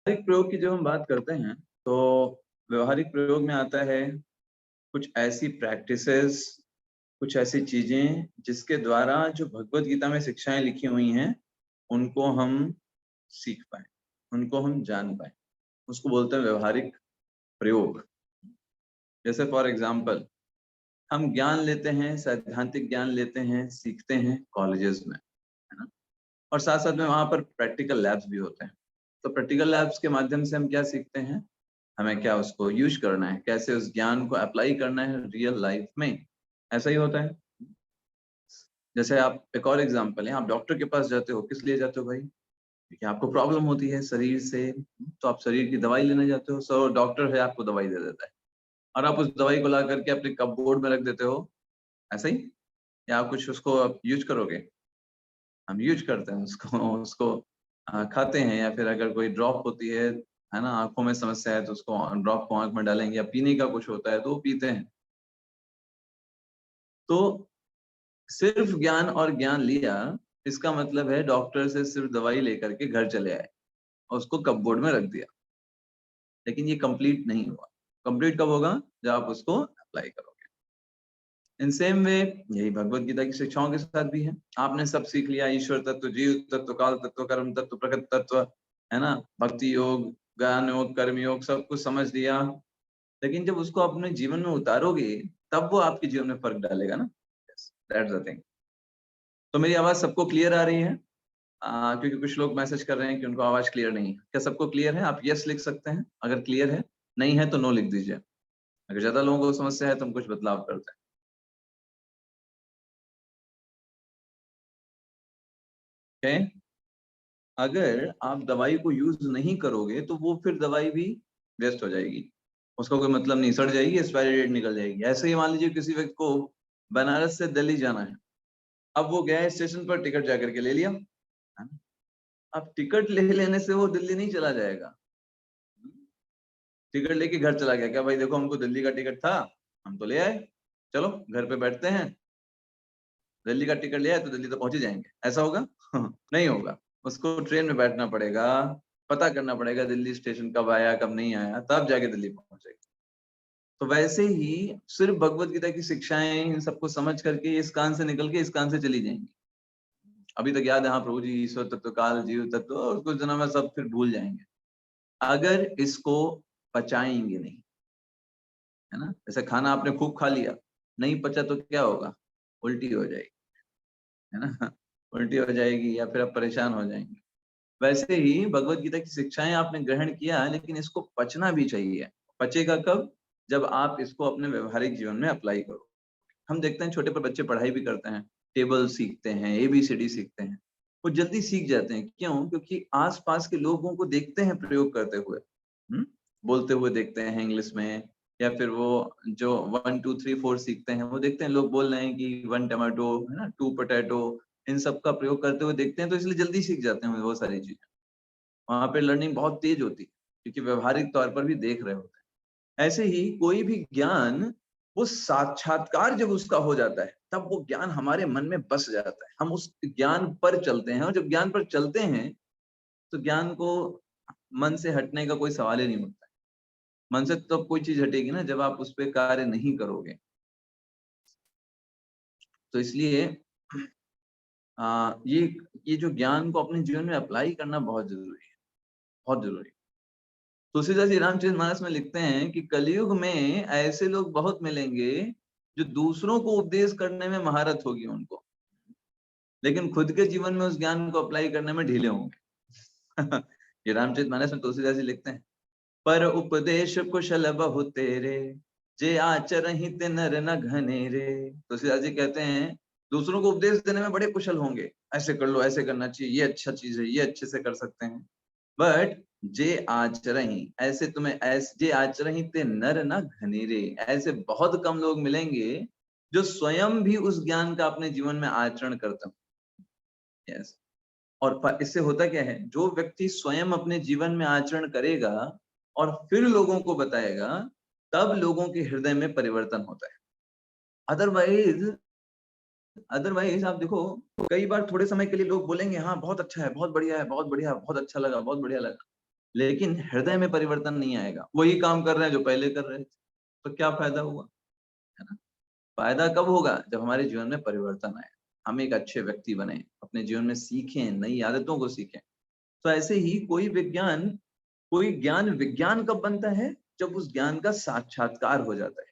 व्यवहारिक प्रयोग की जब हम बात करते हैं तो व्यवहारिक प्रयोग में आता है कुछ ऐसी प्रैक्टिसेस, कुछ ऐसी चीजें जिसके द्वारा जो भगवत गीता में शिक्षाएं लिखी हुई हैं उनको हम सीख पाए, उनको हम जान पाए। उसको बोलते हैं व्यवहारिक प्रयोग। जैसे फॉर एग्जाम्पल हम ज्ञान लेते हैं, सैद्धांतिक ज्ञान लेते हैं, सीखते हैं कॉलेजेस में, है ना। और साथ साथ में वहां पर प्रैक्टिकल लैब्स भी होते हैं। तो प्रैक्टिकल लैब्स के माध्यम से हम क्या सीखते हैं, हमें क्या उसको यूज करना है, कैसे उस ज्ञान को अप्लाई करना है रियल लाइफ में। ऐसा ही होता है। जैसे आप एक और एग्जांपल है, आप डॉक्टर के पास जाते हो, किस लिए जाते हो भाई? क्योंकि आपको प्रॉब्लम होती है शरीर से, तो आप शरीर की दवाई लेने जाते हो। सो डॉक्टर है, आपको दवाई दे देता है और आप उस दवाई को ला करके अपने कपबोर्ड में रख देते हो, ऐसा ही। या आप कुछ उसको आप यूज करोगे? हम यूज करते हैं उसको उसको खाते हैं, या फिर अगर कोई ड्रॉप होती है ना, आंखों में समस्या है तो उसको ड्रॉप को आंख में डालेंगे, या पीने का कुछ होता है तो वो पीते हैं। तो सिर्फ ज्ञान और ज्ञान लिया, इसका मतलब है डॉक्टर से सिर्फ दवाई लेकर के घर चले आए और उसको कपबोर्ड में रख दिया, लेकिन ये कंप्लीट नहीं हुआ। कंप्लीट कब होगा? जब आप उसको अप्लाई करोगे। इन सेम वे यही भगवत गीता की शिक्षाओं के साथ भी है। आपने सब सीख लिया, ईश्वर तत्व, जीव तत्व, काल तत्व, कर्म तत्व, प्रकृति तत्व, है ना, भक्ति योग, ज्ञान योग, कर्म योग, सब कुछ समझ लिया, लेकिन जब उसको अपने जीवन में उतारोगे तब वो आपके जीवन में फर्क डालेगा ना। That's the thing. तो मेरी आवाज सबको क्लियर आ रही है? क्योंकि कुछ लोग मैसेज कर रहे हैं कि उनको आवाज क्लियर नहीं है। क्या सबको क्लियर है? आप यस लिख सकते हैं अगर क्लियर है, नहीं है तो नो लिख दीजिए। अगर ज्यादा लोगों को समस्या है तो हम कुछ बदलाव करते हैं। okay? अगर आप दवाई को यूज नहीं करोगे तो वो फिर दवाई भी वेस्ट हो जाएगी, उसका कोई मतलब नहीं, सड़ जाएगी, एक्सपायरी डेट निकल जाएगी। ऐसे ही मान लीजिए किसी व्यक्ति को बनारस से दिल्ली जाना है, अब वो गया स्टेशन पर, टिकट जाकर के ले लिया, है ना? अब टिकट ले लेने से वो दिल्ली नहीं चला जाएगा। टिकट लेके घर चला गया, क्या भाई देखो हमको दिल्ली का टिकट था, हम तो ले आए, चलो घर पे बैठते हैं, दिल्ली का टिकट ले आए तो दिल्ली तो पहुंच ही जाएंगे, ऐसा होगा? नहीं होगा। उसको ट्रेन में बैठना पड़ेगा, पता करना पड़ेगा दिल्ली स्टेशन कब आया कब नहीं आया, तब जाके दिल्ली पहुंचेगा। तो वैसे ही सिर्फ भगवत गीता की शिक्षाएं इन सबको समझ करके इस कान से निकल के इस कान से चली जाएंगी। अभी तक याद है, हाँ प्रभु जी, ईश्वर तत्व, काल, जीव तत्व, और कुछ दिनों में सब फिर भूल जाएंगे अगर इसको पचाएंगे नहीं, है ना। जैसे खाना आपने खूब खा लिया, नहीं पचा तो क्या होगा? उल्टी हो जाएगी, है ना। उल्टी हो जाएगी या फिर आप परेशान हो जाएंगे। वैसे ही भगवत गीता की शिक्षाएं आपने ग्रहण किया, लेकिन इसको पचना भी चाहिए। पचेगा कब? जब आप इसको अपने व्यवहारिक जीवन में अप्लाई करो। हम देखते हैं छोटे पर बच्चे पढ़ाई भी करते हैं, टेबल सीखते हैं, एबीसीडी सीखते हैं, वो जल्दी सीख जाते हैं। क्यों? क्योंकि आसपास के लोगों को देखते हैं प्रयोग करते हुए, बोलते हुए देखते हैं इंग्लिश में, या फिर वो जो 1 2 3 4 सीखते हैं, वो देखते हैं लोग बोल रहे हैं कि 1 टमाटो, है ना, 2 पोटैटो, इन सब का प्रयोग करते हुए देखते हैं, तो इसलिए जल्दी सीख जाते हैं वो सारी चीजें। वहां पे लर्निंग बहुत तेज होती है, क्योंकि व्यवहारिक तौर पर भी देख रहे होते हैं। ऐसे ही कोई भी ज्ञान, वो साक्षात्कार जब उसका हो जाता है तब वो ज्ञान हमारे मन में बस जाता है, हम उस ज्ञान पर चलते हैं, और जब ज्ञान पर चलते हैं तो ज्ञान को मन से हटने का कोई सवाल ही नहीं उठता है। मन से तो कोई चीज हटेगी ना जब आप उस पर कार्य नहीं करोगे। तो इसलिए ये जो ज्ञान को अपने जीवन में अप्लाई करना बहुत जरूरी है, बहुत जरूरी है। तुलसीदास जी रामचरितमानस में लिखते हैं कि कलयुग में ऐसे लोग बहुत मिलेंगे जो दूसरों को उपदेश करने में महारत होगी उनको, लेकिन खुद के जीवन में उस ज्ञान को अप्लाई करने में ढीले होंगे। ये रामचरितमानस में तुलसीदास जी लिखते हैं, पर उपदेश कुशल बहु तेरे, जे आचरहि ते नर न घनेरे। तुलसीदास जी कहते हैं दूसरों को उपदेश देने में बड़े कुशल होंगे, ऐसे कर लो, ऐसे करना चाहिए, ये अच्छा चीज है, ये अच्छे से कर सकते हैं, बट जे आचरहि, ऐसे तुम्हें ऐसे जे आचरहि ते नर न घनेरे, ऐसे बहुत कम लोग मिलेंगे जो स्वयं भी उस ज्ञान का अपने जीवन में आचरण करते हैं। यस। और इससे होता क्या है, जो व्यक्ति स्वयं अपने जीवन में आचरण करेगा और फिर लोगों को बताएगा, तब लोगों के हृदय में परिवर्तन होता है। अदरवाइज अदरवाइज आप देखो, कई बार थोड़े समय के लिए लोग बोलेंगे हाँ बहुत अच्छा है, बहुत बढ़िया है, बहुत बढ़िया, बहुत अच्छा लगा, बहुत बढ़िया लगा, लेकिन हृदय में परिवर्तन नहीं आएगा, वही काम कर रहे हैं जो पहले कर रहे थे, तो क्या फायदा हुआ, है ना। फायदा कब होगा, जब हमारे जीवन में परिवर्तन आए, हम एक अच्छे व्यक्ति बने, अपने जीवन में सीखें, नई आदतों को सीखें। तो ऐसे ही कोई ज्ञान विज्ञान कब बनता है, जब उस ज्ञान का साक्षात्कार हो जाता है,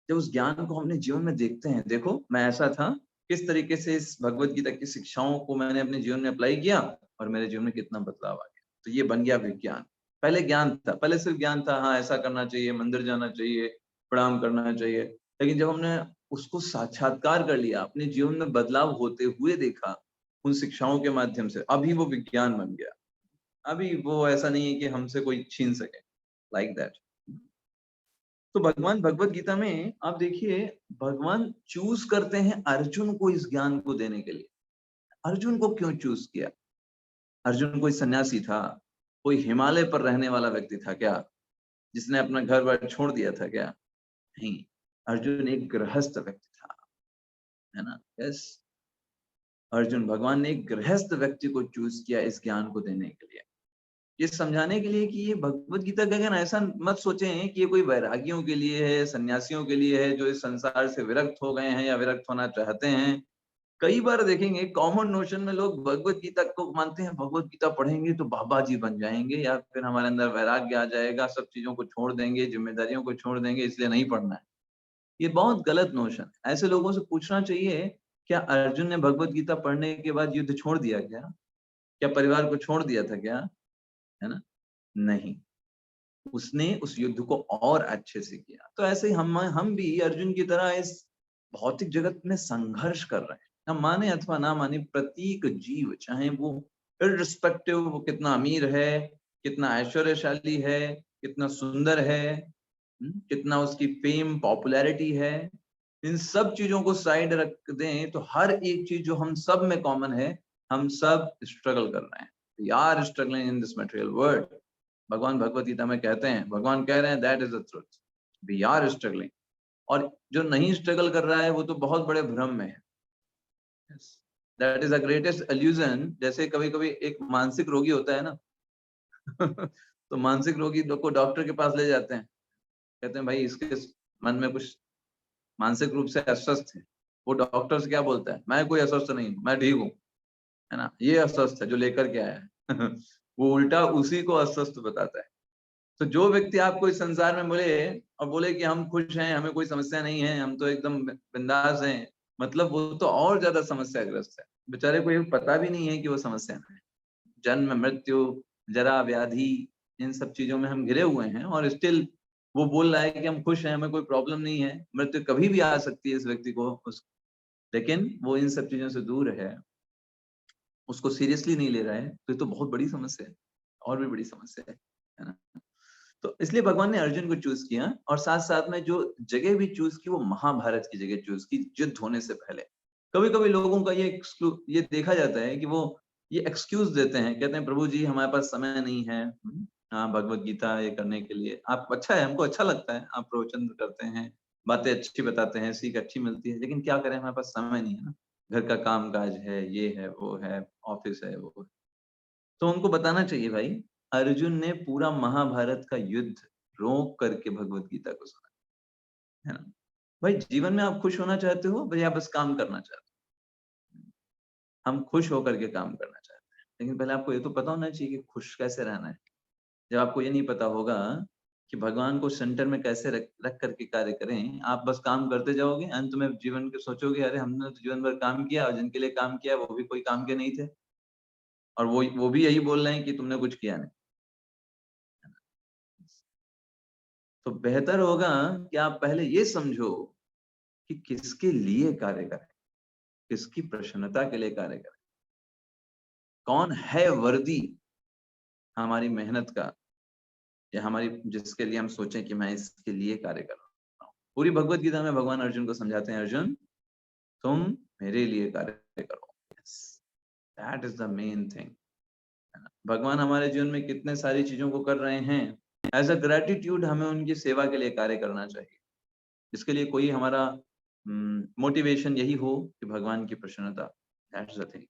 जब उस ज्ञान को हमने जीवन में देखते हैं। देखो मैं ऐसा था, किस तरीके से इस भगवत गीता की शिक्षाओं को मैंने अपने जीवन में अप्लाई किया और मेरे जीवन में कितना बदलाव आ गया। तो ये बन गया विज्ञान। पहले ज्ञान था, पहले सिर्फ ज्ञान था, हाँ ऐसा करना चाहिए, मंदिर जाना चाहिए, प्रणाम करना चाहिए। लेकिन जब हमने उसको साक्षात्कार कर लिया, अपने जीवन में बदलाव होते हुए देखा उन शिक्षाओं के माध्यम से, अभी वो विज्ञान बन गया। अभी वो ऐसा नहीं है कि हमसे कोई छीन सके, लाइक दैट। तो भगवान भगवत गीता में आप देखिए, भगवान चूज करते हैं अर्जुन को इस ज्ञान को देने के लिए। अर्जुन को क्यों चूज किया? अर्जुन कोई सन्यासी था, कोई हिमालय पर रहने वाला व्यक्ति था क्या, जिसने अपना घर बार छोड़ दिया था क्या? नहीं, अर्जुन एक गृहस्थ व्यक्ति था, है ना। यस, अर्जुन, भगवान ने एक गृहस्थ व्यक्ति को चूज किया इस ज्ञान को देने के लिए, ये समझाने के लिए कि ये भगवत गीता का ज्ञान, ऐसा मत सोचें कि ये कोई वैरागियों के लिए है, सन्यासियों के लिए है, जो इस संसार से विरक्त हो गए हैं या विरक्त होना चाहते हैं। कई बार देखेंगे कॉमन नोशन में लोग भगवत गीता को मानते हैं, भगवत गीता पढ़ेंगे तो बाबा जी बन जाएंगे, या फिर हमारे अंदर वैराग्य आ जाएगा, सब चीजों को छोड़ देंगे, जिम्मेदारियों को छोड़ देंगे, इसलिए नहीं पढ़ना है। ये बहुत गलत नोशन है। ऐसे लोगों से पूछना चाहिए, क्या अर्जुन ने भगवत गीता पढ़ने के बाद युद्ध छोड़ दिया क्या? क्या परिवार को छोड़ दिया था क्या? है ना, नहीं, उसने उस युद्ध को और अच्छे से किया। तो ऐसे ही हम भी अर्जुन की तरह इस भौतिक जगत में संघर्ष कर रहे हैं। हम माने अथवा ना माने, प्रत्येक जीव, चाहे वो इररिस्पेक्टिव वो कितना अमीर है, कितना ऐश्वर्यशाली है, कितना सुंदर है, कितना उसकी फेम पॉपुलैरिटी है, इन सब चीजों को साइड रख दें तो हर एक चीज जो हम सब में कॉमन है, हम सब स्ट्रगल कर रहे हैं। We are struggling in this material world. भगवान भगवत गीता में कहते हैं, भगवान कह रहे हैं, that is the truth, we are struggling. और जो नहीं स्ट्रगल कर रहा है वो तो बहुत बड़े भ्रम में है। That is the greatest illusion. जैसे कभी कभी एक मानसिक रोगी होता है ना तो मानसिक रोगी को डॉक्टर के पास ले जाते हैं, कहते हैं भाई इसके मन में कुछ मानसिक रूप से अस्वस्थ है। वो डॉक्टर से क्या बोलता है, मैं कोई अस्वस्थ नहीं हूँ, मैं ठीक हूँ, है ना, ये अस्वस्थ है जो लेकर के आया है वो उल्टा उसी को अस्वस्थ बताता है। तो जो व्यक्ति आपको इस संसार में बोले और बोले कि हम खुश हैं, हमें कोई समस्या नहीं है, हम तो एकदम बिंदास हैं, मतलब वो तो और ज्यादा समस्याग्रस्त है। बेचारे को ये पता भी नहीं है कि वो समस्या में है। जन्म मृत्यु जरा व्याधि, इन सब चीजों में हम घिरे हुए हैं, और स्टिल वो बोल रहा है कि हम खुश हैं, हमें कोई प्रॉब्लम नहीं है। मृत्यु कभी भी आ सकती है इस व्यक्ति को, लेकिन वो इन सब चीजों से दूर है, उसको सीरियसली नहीं ले रहा है। तो ये तो बहुत बड़ी समस्या है, और भी बड़ी समस्या है ना। तो इसलिए भगवान ने अर्जुन को चूज किया, और साथ साथ में जो जगह भी चूज की, वो महाभारत की जगह चूज की, युद्ध होने से पहले। कभी कभी लोगों का ये देखा जाता है कि वो ये एक्सक्यूज देते हैं, कहते हैं प्रभु जी हमारे पास समय नहीं है, हाँ भगवत गीता ये करने के लिए। आप अच्छा है, हमको अच्छा लगता है, आप प्रवचन करते हैं, बातें अच्छी बताते हैं, सीख अच्छी मिलती है, लेकिन क्या करें, हमारे पास समय नहीं है ना, घर का काम काज है, ये है वो है, ऑफिस है वो है। तो उनको बताना चाहिए भाई, अर्जुन ने पूरा महाभारत का युद्ध रोक करके भगवत गीता को सुना, है ना। भाई जीवन में आप खुश होना चाहते हो, भाई आप बस काम करना चाहते हो, हम खुश होकर के काम करना चाहते हैं, लेकिन पहले आपको ये तो पता होना चाहिए कि खुश कैसे रहना है। जब आपको ये नहीं पता होगा कि भगवान को सेंटर में कैसे रख करके कार्य करें, आप बस काम करते जाओगे, अंत में जीवन के सोचोगे अरे हमने तो जीवन भर काम किया, और जिनके लिए काम किया वो भी कोई काम के नहीं थे, और वो भी यही बोल रहे हैं कि तुमने कुछ किया नहीं। तो बेहतर होगा कि आप पहले ये समझो कि किसके लिए कार्य करें, किसकी प्रसन्नता के लिए कार्य करें, कौन है वर्दी हमारी मेहनत का, या हमारी जिसके लिए हम सोचें कि मैं इसके लिए कार्य कर रहा हूँ। पूरी भगवत गीता में भगवान अर्जुन को समझाते हैं, अर्जुन तुम मेरे लिए कार्य करो, that is the main thing. भगवान हमारे जीवन में कितने सारी चीजों को कर रहे हैं, एज अ ग्रेटिट्यूड हमें उनकी सेवा के लिए कार्य करना चाहिए, इसके लिए कोई हमारा मोटिवेशन यही हो कि भगवान की प्रसन्नता, दैट्स द थिंग।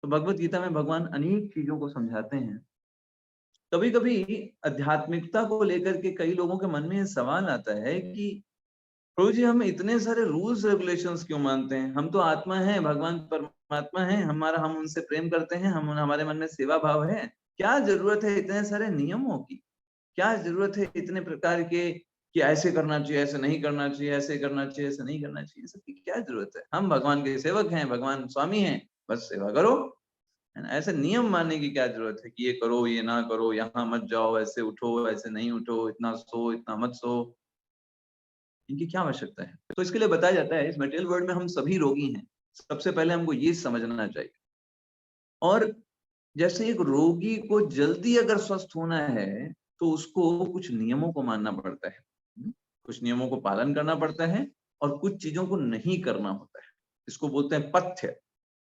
तो भगवत गीता में भगवान अनेक चीजों को समझाते हैं, कभी कभी आध्यात्मिकता को लेकर के कई लोगों के मन में ये सवाल आता है कि प्रभु जी, हम इतने सारे रूल्स रेगुलेशंस क्यों मानते हैं? हम तो आत्मा है, भगवान परमात्मा है, हमारा, हम उनसे प्रेम करते हैं, हम, हमारे मन में सेवा भाव है। क्या जरूरत है इतने सारे नियमों की? क्या जरूरत है इतने प्रकार के कि ऐसे करना चाहिए, ऐसे नहीं करना चाहिए, ऐसे करना चाहिए, ऐसे नहीं करना चाहिए? सबकी क्या जरूरत है? हम भगवान के सेवक हैं, भगवान स्वामी हैं, बस सेवा करो, है ना? ऐसे नियम मानने की क्या जरूरत है कि ये करो, ये ना करो, यहाँ मत जाओ, ऐसे उठो, ऐसे नहीं उठो, इतना सो, इतना मत सो। इनकी क्या आवश्यकता है? तो इसके लिए बताया जाता है, इस मटेरियल वर्ल्ड में हम सभी रोगी हैं। सबसे पहले हमको ये समझना चाहिए। और जैसे एक रोगी को जल्दी अगर स्वस्थ होना है, तो उसको कुछ नियमों को मानना पड़ता है। कुछ नियमों को पालन करना पड़ता है और कुछ चीजों को नहीं करना होता है। इसको बोलते हैं पथ्य।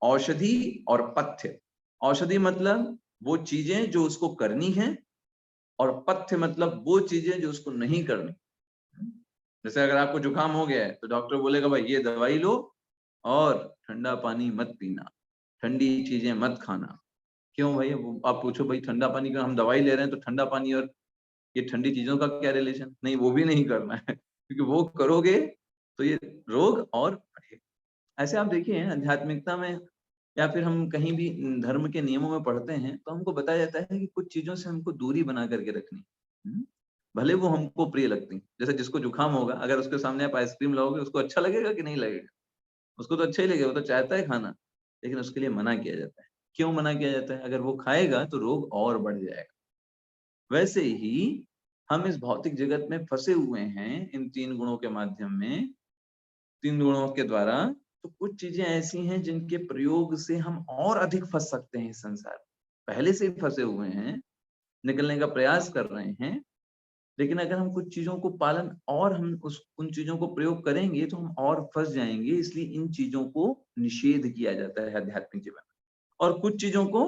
औषधि और पथ्य। औषधि मतलब वो चीजें जो उसको करनी है, और पथ्य मतलब वो चीजें जो उसको नहीं करनी। जैसे अगर आपको जुकाम हो गया है तो डॉक्टर बोलेगा भाई ये दवाई लो और ठंडा पानी मत पीना, ठंडी चीजें मत खाना। क्यों भाई? आप पूछो भाई, ठंडा पानी का हम दवाई ले रहे हैं तो ठंडा पानी और ये ठंडी चीजों का क्या रिलेशन? नहीं, वो भी नहीं करना है क्योंकि वो करोगे तो ये रोग और बढ़ेगा। ऐसे आप देखिए आध्यात्मिकता में या फिर हम कहीं भी धर्म के नियमों में पढ़ते हैं तो हमको बताया जाता है कि कुछ चीजों से हमको दूरी बना करके रखनी। भले वो हमको प्रिय लगती। जैसे जिसको जुकाम होगा, अगर उसके सामने आप आइसक्रीम लाओगे, उसको अच्छा लगेगा कि नहीं लगेगा? उसको तो अच्छा ही लगेगा, वो तो चाहता है खाना, लेकिन उसके लिए मना किया जाता है। क्यों मना किया जाता है? अगर वो खाएगा तो रोग और बढ़ जाएगा। वैसे ही हम इस भौतिक जगत में फंसे हुए हैं इन 3 गुणों के माध्यम में, 3 गुणों के द्वारा। तो कुछ चीजें ऐसी हैं जिनके प्रयोग से हम और अधिक फंस सकते हैं इस संसार में। पहले से ही फंसे हुए हैं, निकलने का प्रयास कर रहे हैं, लेकिन अगर हम कुछ चीजों को पालन और हम उस उन चीजों को प्रयोग करेंगे तो हम और फंस जाएंगे। इसलिए इन चीजों को निषेध किया जाता है आध्यात्मिक जीवन में। और कुछ चीजों को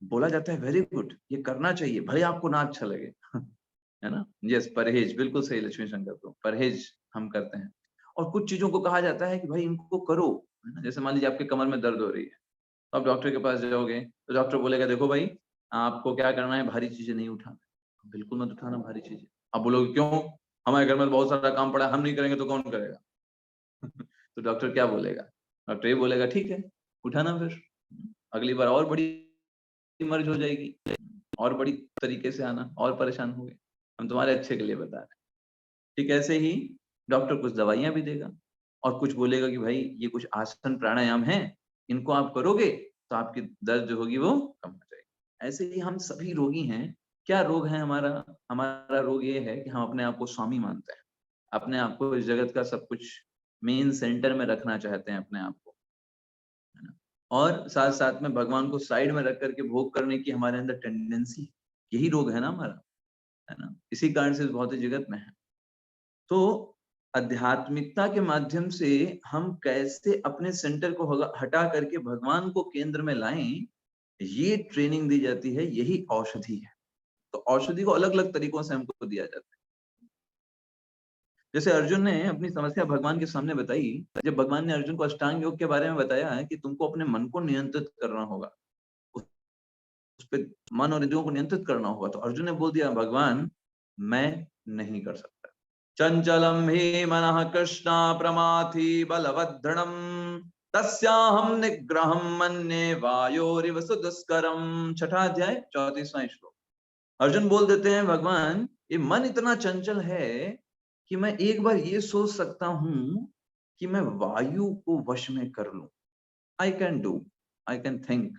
बोला जाता है वेरी गुड, ये करना चाहिए, भले आपको ना अच्छा लगे है ना? यस, परहेज, बिल्कुल सही लक्ष्मी शंकर को, परहेज हम करते हैं। और कुछ चीजों को कहा जाता है कि भाई इनको करो, है ना? जैसे मान लीजिए आपके कमर में दर्द हो रही है, तो आप डॉक्टर के पास जाओगे तो डॉक्टर बोलेगा देखो भाई, आपको क्या करना है, भारी चीजें नहीं उठाना। बिल्कुल मत उठाना भारी चीजें। आप बोलोगे क्यों? हमारे घर में तो बहुत सारा काम पड़ा है, हम नहीं करेंगे तो कौन करेगा? तो डॉक्टर क्या बोलेगा? डॉक्टर ये बोलेगा ठीक है, उठाना फिर। अगली बार और बड़ी मर्ज हो जाएगी, और बड़ी तरीके से आना, और परेशान होगे। हम तुम्हारे अच्छे के लिए बता रहे हैं। ठीक ऐसे ही डॉक्टर कुछ दवाइयाँ भी देगा और कुछ बोलेगा कि भाई ये कुछ आसन प्राणायाम हैं, इनको आप करोगे तो आपकी दर्द जो होगी वो कम हो जाएगी। ऐसे ही हम सभी रोगी हैं। क्या रोग है हमारा? हमारा रोग ये है कि हम अपने आप को स्वामी मानते हैं। अपने आप को इस जगत का सब कुछ मेन सेंटर में रखना चाहते हैं अपने आप को, है ना? और साथ-साथ में भगवान को साइड में रख कर के भोग करने की हमारे अंदर टेंडेंसी, यही रोग है ना हमारा, है ना? इसी कारण से इस भौतिक जगत में है। तो आध्यात्मिकता के माध्यम से हम कैसे अपने सेंटर को हटा करके भगवान को केंद्र में लाएं, ये ट्रेनिंग दी जाती है, यही औषधि है। तो औषधि को अलग-अलग तरीकों से हमको दिया जाता है। जैसे अर्जुन ने अपनी समस्या भगवान के सामने बताई, जब भगवान ने अर्जुन को अष्टांग योग के बारे में बताया है कि तुमको अपने मन को नियंत्रित करना होगा, उस पे मन और इंद्रियों को नियंत्रित करना होगा, तो अर्जुन ने बोल दिया भगवान मैं नहीं कर सकता। चंचलम ही मनः कृष्णा प्रमाथि बलवदृढ़म तस्याहम निग्रहम मन्ये वायोरिव सुदुष्करम। छठा अध्याय 34वां श्लोक। अर्जुन बोल देते हैं भगवान ये मन इतना चंचल है कि मैं एक बार ये सोच सकता हूं कि मैं वायु को वश में कर लूं। I can do, I can think.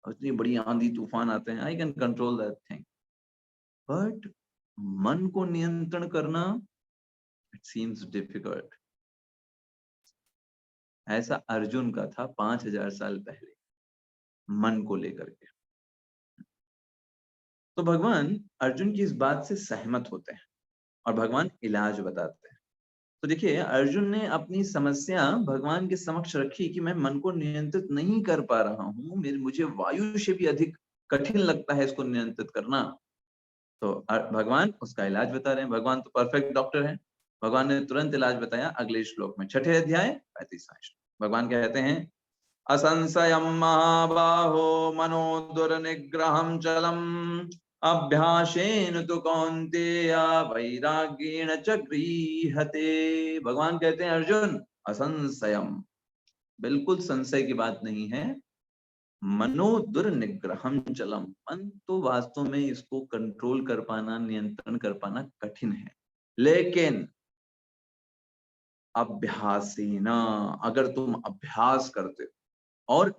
इतनी बड़ी आंधी तूफान आते हैं, I can control that thing, but मन को नियंत्रण करना, इट सीम्स डिफिकल्ट। ऐसा अर्जुन का था 5000 साल पहले, मन को लेकर के। तो भगवान अर्जुन की इस बात से सहमत होते हैं और भगवान इलाज बताते हैं। तो देखिए अर्जुन ने अपनी समस्या भगवान के समक्ष रखी कि मैं मन को नियंत्रित नहीं कर पा रहा हूँ, मुझे वायु से भी अधिक कठिन लगता है इसको नियंत्रित करना। तो भगवान उसका इलाज बता रहे हैं। भगवान तो परफेक्ट डॉक्टर हैं। भगवान ने तुरंत इलाज बताया अगले श्लोक में, छठे अध्याय 35वां श्लोक। भगवान कहते हैं असंशयम महाबाहो मनो दुर्निग्रहम चलम अभ्यासेन तो कौन्तेय वैराग्येण च गृह्यते। भगवान कहते हैं अर्जुन असंशयम, बिल्कुल संशय की बात नहीं है। मनो दुर्निग्रहम चलम, मन तो वास्तव में इसको कंट्रोल कर पाना, नियंत्रण कर पाना कठिन है, लेकिन अभ्यासेना, अगर तुम अभ्यास करते हो, और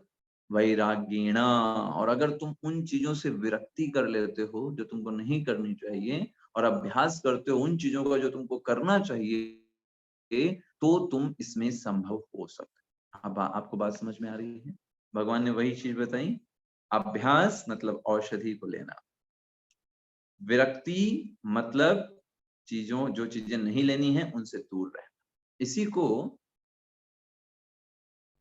वैराग्येणा, और अगर तुम उन चीजों से विरक्ति कर लेते हो जो तुमको नहीं करनी चाहिए, और अभ्यास करते हो उन चीजों का जो तुमको करना चाहिए, तो तुम इसमें संभव हो सकते। अब आपको बात समझ में आ रही है? भगवान ने वही चीज बताई। अभ्यास मतलब औषधि को लेना, विरक्ति मतलब चीजों, जो चीजें नहीं लेनी है उनसे दूर रहना। इसी को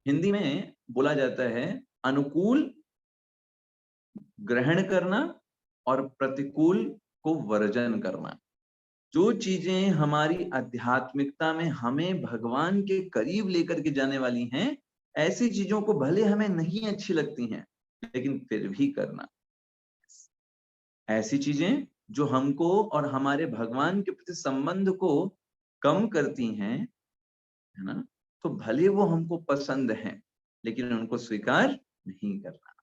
हिंदी में बोला जाता है अनुकूल ग्रहण करना और प्रतिकूल को वर्जन करना। जो चीजें हमारी आध्यात्मिकता में हमें भगवान के करीब लेकर के जाने वाली हैं, ऐसी चीजों को भले हमें नहीं अच्छी लगती हैं, लेकिन फिर भी करना। ऐसी चीजें जो हमको और हमारे भगवान के प्रति संबंध को कम करती हैं, है ना, तो भले वो हमको पसंद हैं, लेकिन उनको स्वीकार नहीं करना,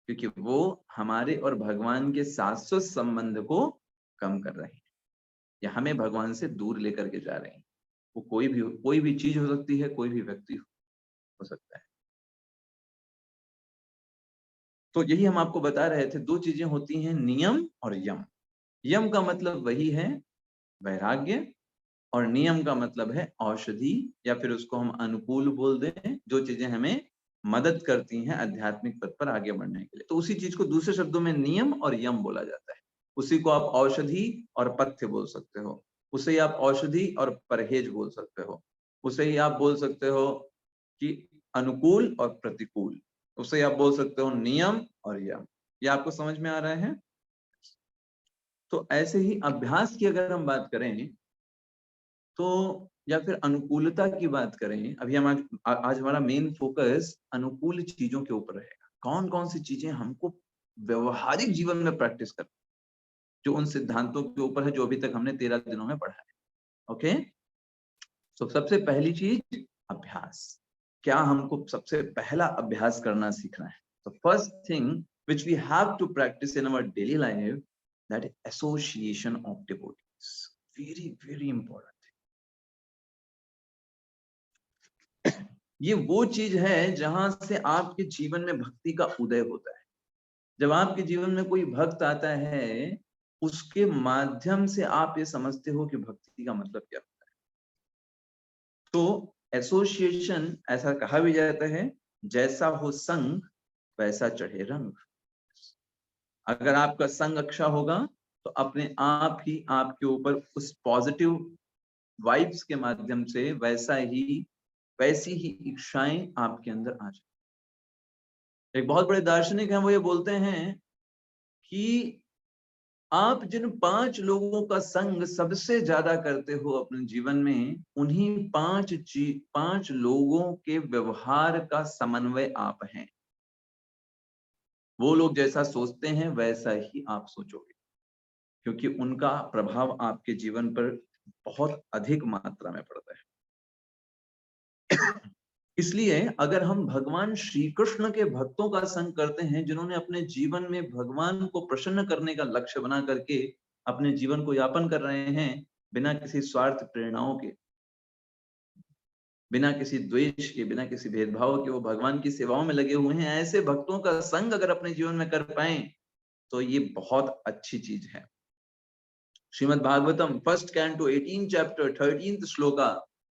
क्योंकि वो हमारे और भगवान के शाश्वत संबंध को कम कर रहे हैं, या हमें भगवान से दूर लेकर के जा रहे हैं। वो कोई भी चीज हो सकती है, कोई भी व्यक्ति हो सकता है। तो यही हम आपको बता रहे थे, दो चीजें होती हैं, नियम और यम। यम का मतलब वही है वैराग्य, और नियम का मतलब है औषधि, या फिर उसको हम अनुकूल बोल दें, जो चीजें हमें मदद करती हैं आध्यात्मिक पथ पर आगे बढ़ने के लिए। तो उसी चीज को दूसरे शब्दों में नियम और यम बोला जाता है। उसी को आप औषधि और पथ्य बोल सकते हो, उसे ही आप औषधि और परहेज बोल सकते हो, उसे ही आप बोल सकते हो कि अनुकूल और प्रतिकूल, उसे ही आप बोल सकते हो नियम और यम। ये आपको समझ में आ रहा है? तो ऐसे ही अभ्यास की अगर हम बात करें, तो या फिर अनुकूलता की बात करें, अभी हम आज हमारा मेन फोकस अनुकूल चीजों के ऊपर रहेगा। कौन कौन सी चीजें हमको व्यवहारिक जीवन में प्रैक्टिस करनी, जो उन सिद्धांतों के ऊपर है जो अभी तक हमने 13 दिनों में पढ़ा है। ओके, तो सबसे पहली चीज अभ्यास। क्या हमको सबसे पहला अभ्यास करना सीखना है? तो first thing which we have to practice in our daily life, that is association of devotees. Very important. ये वो चीज है जहां से आपके जीवन में भक्ति का उदय होता है। जब आपके जीवन में कोई भक्त आता है, उसके माध्यम से आप ये समझते हो कि भक्ति का मतलब क्या होता है। तो एसोसिएशन, ऐसा कहा भी जाता है, जैसा हो संग वैसा चढ़े रंग। अगर आपका संग अच्छा होगा, तो अपने आप ही आपके ऊपर उस पॉजिटिव वाइब्स के माध्यम से वैसी ही इच्छाएं आपके अंदर आ जाए। एक बहुत बड़े दार्शनिक हैं, वो ये बोलते हैं कि आप जिन 5 लोगों का संग सबसे ज्यादा करते हो अपने जीवन में, उन्हीं 5 लोगों के व्यवहार का समन्वय आप हैं। वो लोग जैसा सोचते हैं वैसा ही आप सोचोगे, क्योंकि उनका प्रभाव आपके जीवन पर बहुत अधिक मात्रा में पड़ता है। इसलिए अगर हम भगवान श्री कृष्ण के भक्तों का संग करते हैं, जिन्होंने अपने जीवन में भगवान को प्रसन्न करने का लक्ष्य बना करके अपने जीवन को यापन कर रहे हैं, बिना किसी स्वार्थ प्रेरणाओं के, बिना किसी द्वेष के, बिना किसी भेदभाव के, वो भगवान की सेवाओं में लगे हुए हैं, ऐसे भक्तों का संग अगर अपने जीवन में कर पाए, तो ये बहुत अच्छी चीज है। Shrimad Bhagavatam first canto 18 chapter 13 shloka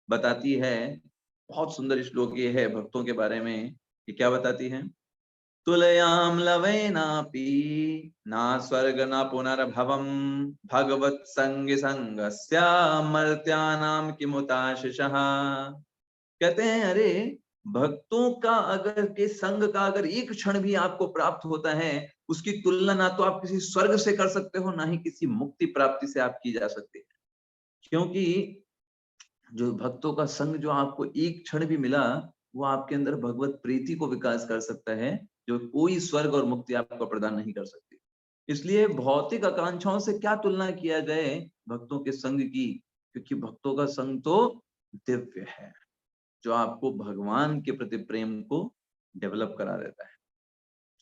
बताती है, बहुत सुंदर श्लोक ये है भक्तों के बारे में। ये क्या बताती है? तुलयाम लवेनापि ना स्वर्ग ना पुनर्भवम भगवत संग संगस्य मर्त्यानाम किमुताशिषः। कहते हैं, अरे भक्तों का अगर के संग का अगर एक क्षण भी आपको प्राप्त होता है, उसकी तुलना ना तो आप किसी स्वर्ग से कर सकते हो, ना ही किसी मुक्ति प्राप्ति से आप की जा सकती है। क्योंकि जो भक्तों का संग जो आपको एक क्षण भी मिला, वो आपके अंदर भगवत प्रीति को विकास कर सकता है, जो कोई स्वर्ग और मुक्ति आपको प्रदान नहीं कर सकती। इसलिए भौतिक आकांक्षाओं से क्या तुलना किया जाए भक्तों के संग की, क्योंकि भक्तों का संग तो दिव्य है, जो आपको भगवान के प्रति प्रेम को डेवलप करा देता है।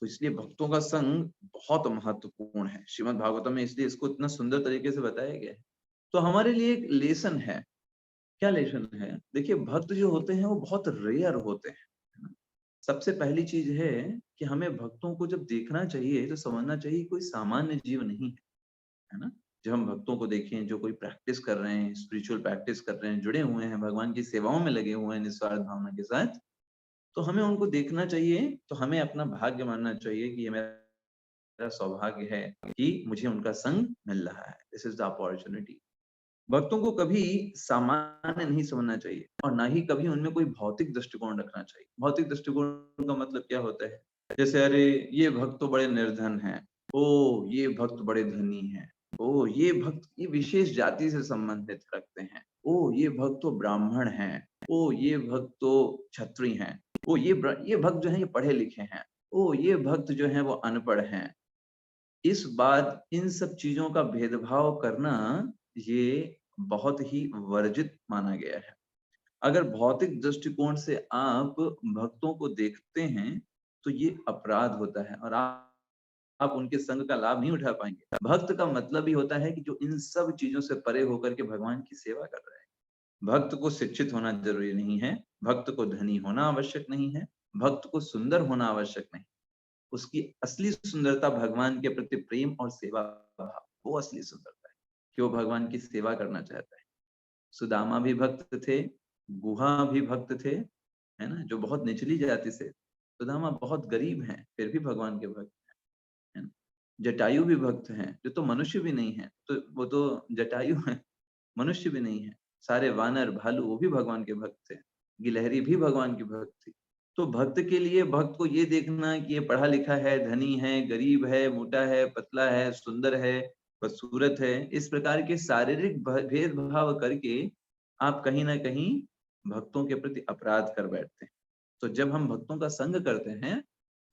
तो इसलिए भक्तों का संग बहुत महत्वपूर्ण है श्रीमद् भागवतम में, इसलिए इसको इतना सुंदर तरीके से बताया गया है। तो हमारे लिए एक लेसन है। क्या लेसन है? देखिए, भक्त जो होते हैं वो बहुत रेयर होते हैं, है ना? सबसे पहली चीज है कि हमें भक्तों को जब देखना चाहिए तो समझना चाहिए कोई सामान्य जीव नहीं है ना? जब हम भक्तों को देखें जो कोई प्रैक्टिस कर रहे हैं, स्पिरिचुअल प्रैक्टिस कर रहे हैं, जुड़े हुए हैं, भगवान की सेवाओं में लगे हुए हैं निस्वार्थ भावना के साथ, तो हमें उनको देखना चाहिए, तो हमें अपना भाग्य मानना चाहिए कि ये मेरा सौभाग्य है कि मुझे उनका संग मिल रहा है। This is the opportunity. भक्तों को कभी सामान्य नहीं समझना चाहिए और ना ही कभी उनमें कोई भौतिक दृष्टिकोण रखना चाहिए। भौतिक दृष्टिकोण का मतलब क्या होता है? जैसे अरे ये भक्त तो बड़े निर्धन हैं, ओ ये भक्त बड़े धनी हैं, ओ ये भक्त ये विशेष जाति से संबंधित रखते हैं, ओ ये भक्त तो ब्राह्मण हैं, ओ ये भक्त तो क्षत्रिय हैं, ओ ये भक्त जो है ये पढ़े लिखे हैं, ओ ये भक्त जो है वो अनपढ़ हैं। इस बात इन सब चीजों का भेदभाव करना ये बहुत ही वर्जित माना गया है। अगर भौतिक दृष्टिकोण से आप भक्तों को देखते हैं तो ये अपराध होता है और आप उनके संग का लाभ नहीं उठा पाएंगे। भक्त का मतलब ही होता है कि जो इन सब चीजों से परे होकर के भगवान की सेवा कर रहे हैं। भक्त को शिक्षित होना जरूरी नहीं है, भक्त को धनी होना आवश्यक नहीं है, भक्त को सुंदर होना आवश्यक नहीं। उसकी असली सुंदरता भगवान के प्रति प्रेम और सेवा भाव, वो असली सुंदरता है कि वो भगवान की सेवा करना चाहता है। सुदामा भी भक्त थे, गुहा भी भक्त थे, है ना, जो बहुत निचली जाति से। सुदामा बहुत गरीब हैं फिर भी भगवान के भक्त हैं, है ना? जटायु भी भक्त हैं, जो तो मनुष्य भी नहीं है, तो वो तो जटायु है, मनुष्य भी नहीं है। सारे वानर भालू वो भी भगवान के भक्त थे, गिलहरी भी भगवान की भक्त थी। तो भक्त के लिए भक्त को ये देखना कि ये पढ़ा लिखा है, धनी है, गरीब है, मोटा है, पतला है, सुंदर है, बदसूरत है, इस प्रकार के शारीरिक भेदभाव करके आप कहीं ना कहीं भक्तों के प्रति अपराध कर बैठते हैं। तो जब हम भक्तों का संग करते हैं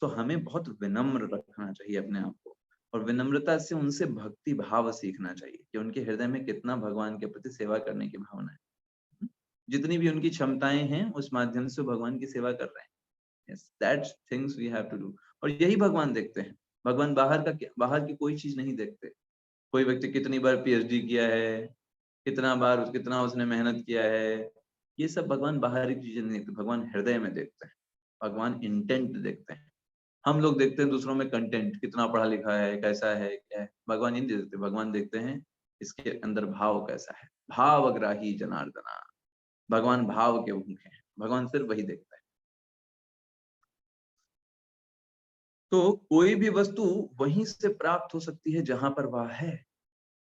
तो हमें बहुत विनम्र रखना चाहिए अपने आप को, और विनम्रता से उनसे भक्ति भाव सीखना चाहिए कि उनके हृदय में कितना भगवान के प्रति सेवा करने की भावना है। जितनी भी उनकी क्षमताएं हैं उस माध्यम से भगवान की सेवा कर रहे हैं। Yes, that's things we have to do। और यही भगवान देखते हैं। भगवान बाहर की कोई चीज नहीं देखते। कोई व्यक्ति कितनी बार पीएचडी किया है, कितना उसने मेहनत किया है, ये सब भगवान बाहरी चीजें नहीं देखते, भगवान हृदय में देखते हैं। भगवान इंटेंट देखते हैं। हम लोग देखते हैं दूसरों में कंटेंट, कितना पढ़ा लिखा है, कैसा है, क्या है। भगवान नहीं देखते, भगवान देखते हैं इसके अंदर भाव कैसा है। भावग्राही जनार्दना, भगवान भाव के भूखे हैं, भगवान सिर्फ वही देखता है। तो कोई भी वस्तु वहीं से प्राप्त हो सकती है जहां पर वह है।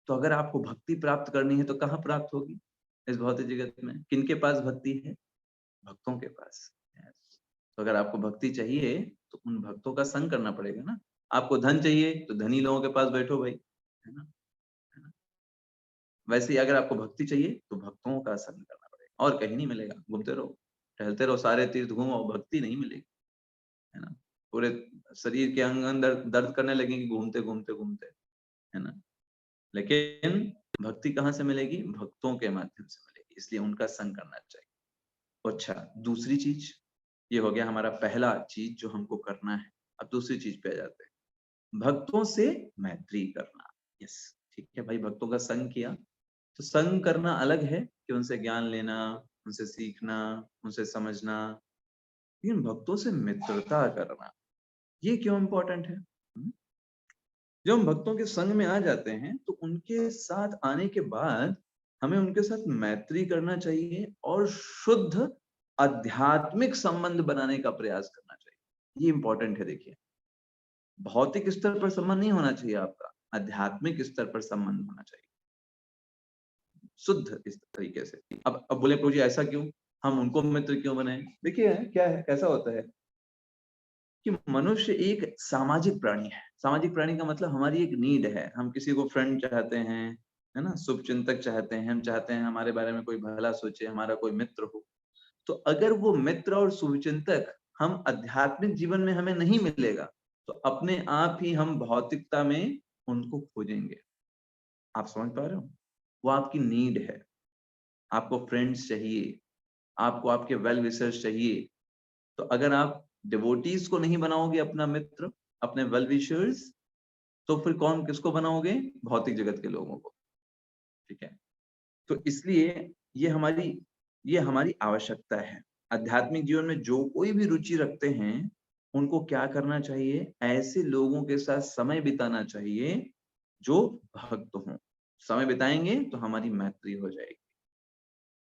तो अगर आपको भक्ति प्राप्त करनी है तो कहाँ प्राप्त होगी? इस भौतिक जगत में किनके पास भक्ति है? भक्तों के पास। Yes। तो अगर आपको भक्ति चाहिए तो उन भक्तों का संग करना पड़ेगा ना। आपको धन चाहिए तो धनी लोगों के पास बैठो भाई, है ना, है ना? वैसे ही अगर आपको भक्ति चाहिए तो भक्तों का संग करना पड़ेगा, और कहीं नहीं मिलेगा। घूमते रहो, टहलते रहो, सारे तीर्थ घूमो, भक्ति नहीं मिलेगी, है ना। पूरे शरीर के अंग अंदर दर्द करने लगेंगे घूमते घूमते घूमते, है ना। लेकिन भक्ति कहाँ से मिलेगी? भक्तों के माध्यम से मिलेगी, इसलिए उनका संग करना चाहिए। अच्छा, दूसरी चीज, ये हो गया हमारा पहला चीज जो हमको करना है। अब दूसरी चीज पे आ जाते हैं, भक्तों से मैत्री करना। यस, ठीक है भाई, भक्तों का संग किया तो संग करना अलग है कि उनसे ज्ञान लेना, उनसे सीखना, उनसे समझना, लेकिन भक्तों से मित्रता करना ये क्यों इम्पोर्टेंट है? जब हम भक्तों के संग में आ जाते हैं तो उनके साथ आने के बाद हमें उनके साथ मैत्री करना चाहिए और शुद्ध आध्यात्मिक संबंध बनाने का प्रयास करना चाहिए। ये इंपॉर्टेंट है। देखिए, भौतिक स्तर पर संबंध नहीं होना चाहिए आपका, आध्यात्मिक स्तर पर संबंध होना चाहिए, शुद्ध इस तरीके से। अब बोले प्रभु जी ऐसा क्यों, हम उनको मित्र क्यों बनाए? देखिए क्या है, कैसा होता है कि मनुष्य एक सामाजिक प्राणी है। सामाजिक प्राणी का मतलब हमारी एक नीड है। हम किसी को फ्रेंड चाहते हैं, है ना, शुभचिंतक चाहते हैं, हम चाहते हैं हमारे बारे में कोई भला सोचे, हमारा कोई मित्र हो। तो अगर वो मित्र और शुभचिंतक हम आध्यात्मिक जीवन में हमें नहीं मिलेगा तो अपने आप ही हम भौतिकता में उनको खोजेंगे। आप समझ पा रहे हो? वो आपकी नीड है। आपको फ्रेंड्स चाहिए, आपको आपके वेल विशर्स चाहिए। तो अगर आप डिवोटीज को नहीं बनाओगे अपना मित्र, अपने वेल विशर्स, तो फिर कौन किसको बनाओगे? भौतिक जगत के लोगों को। ठीक है? तो इसलिए ये हमारी आवश्यकता है। आध्यात्मिक जीवन में जो कोई भी रुचि रखते हैं, उनको क्या करना चाहिए? ऐसे लोगों के साथ समय बिताना चाहिए जो भक्त हों। समय बिताएंगे तो हमारी मैत्री हो जाएगी।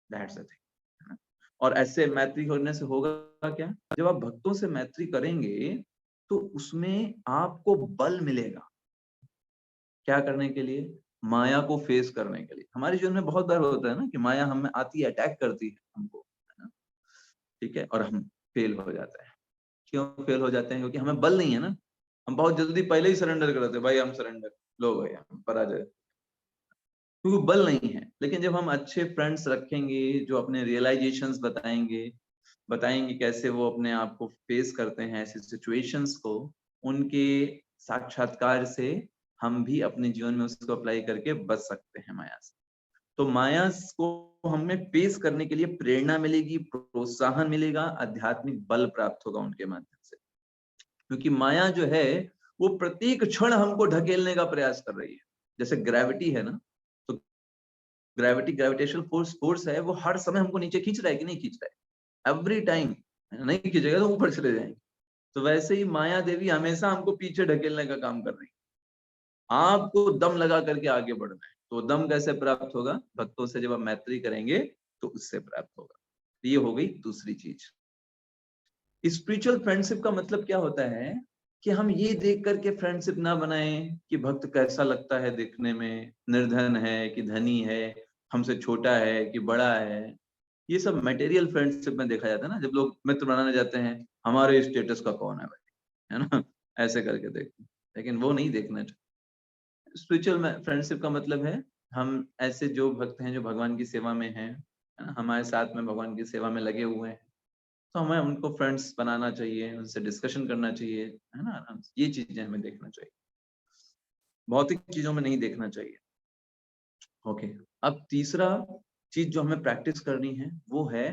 That's the thing. और ऐसे मैत्री होने से होगा क्या? जब आप भक्तों से मैत्री करेंगे तो उसमें आपको बल मिलेगा। क्या करने के लिए? माया को फेस करने के लिए। हमारे जीवन में बहुत बार होता है ना कि माया हमें आती है, अटैक करती है हमको, है ना? ठीक है? और हम फेल हो जाते हैं। क्यों फेल हो जाते हैं? क्योंकि हमें बल नहीं है ना। हम बहुत जल्दी पहले ही सरेंडर कर देते हैं, भाई हम सरेंडर, लो भाई हम पराजय, क्योंकि बल नहीं है। लेकिन जब हम अच्छे फ्रेंड्स रखेंगे जो अपने रियलाइजेशंस बताएंगे कैसे वो अपने आप को फेस करते हैं ऐसी सिचुएशंस को, उनके साक्षात्कार से हम भी अपने जीवन में उसको अप्लाई करके बच सकते हैं माया से। तो माया को हमें फेस करने के लिए प्रेरणा मिलेगी, प्रोत्साहन मिलेगा, आध्यात्मिक बल प्राप्त होगा उनके माध्यम से। क्योंकि माया जो है वो प्रत्येक क्षण हमको ढकेलने का प्रयास कर रही है। जैसे ग्रेविटी है ना, तो ग्रेविटेशनल फोर्स है, वो हर समय हमको नीचे खींच रहा है कि नहीं खींच रहा है? Every time. नहीं खींचेगा तो ऊपर चले जाएंगे। तो वैसे ही माया देवी हमेशा हमको पीछे ढकेलने का काम कर रही है। आपको दम लगा करके आगे बढ़ना है। तो दम कैसे प्राप्त होगा? भक्तों से जब आप मैत्री करेंगे तो उससे प्राप्त होगा। ये हो गई दूसरी चीज। स्पिरिचुअल फ्रेंडशिप का मतलब क्या होता है कि हम ये देख करके फ्रेंडशिप ना बनाएं कि भक्त कैसा लगता है देखने में, निर्धन है कि धनी है, हमसे छोटा है कि बड़ा है। ये सब मटेरियल फ्रेंडशिप में देखा जाता है ना, जब लोग मित्र बनाने जाते हैं, हमारे स्टेटस का कौन है भाई, है ना? ऐसे करके देखते हैं। लेकिन वो नहीं देखना चाहिए। स्पिरिचुअल फ्रेंडशिप का मतलब है हम ऐसे जो भक्त हैं जो भगवान की सेवा में हैं, है ना, हमारे साथ में भगवान की सेवा में लगे हुए हैं, तो हमें उनको फ्रेंड्स बनाना चाहिए, उनसे डिस्कशन करना चाहिए, है ना? ये चीजें हमें देखना चाहिए, भौतिक चीजों में नहीं देखना चाहिए। ओके। अब तीसरा चीज जो हमें प्रैक्टिस करनी है वो है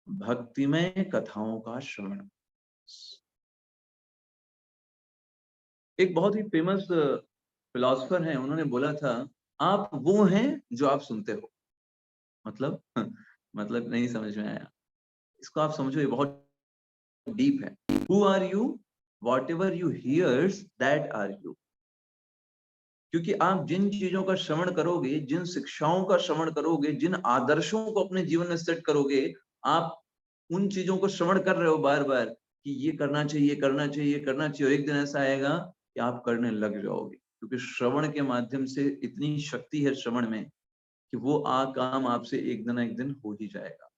भक्तिमय कथाओं का श्रवण। एक बहुत ही फेमस फिलोसफर है, उन्होंने बोला था, आप वो हैं जो आप सुनते हो। मतलब मतलब नहीं समझ में आया? इसको आप समझो, ये बहुत डीप है। Who are you? Whatever you hears that are you. क्योंकि आप जिन चीजों का श्रवण करोगे, जिन शिक्षाओं का श्रवण करोगे, जिन आदर्शों को अपने जीवन में सेट करोगे, आप उन चीजों को श्रवण कर रहे हो बार बार कि ये करना चाहिए, करना चाहिए, करना चाहिए, और एक दिन ऐसा आएगा कि आप करने लग जाओगे। क्योंकि श्रवण के माध्यम से इतनी शक्ति है श्रवण में कि वो काम आपसे एक दिन ना एक दिन हो ही जाएगा।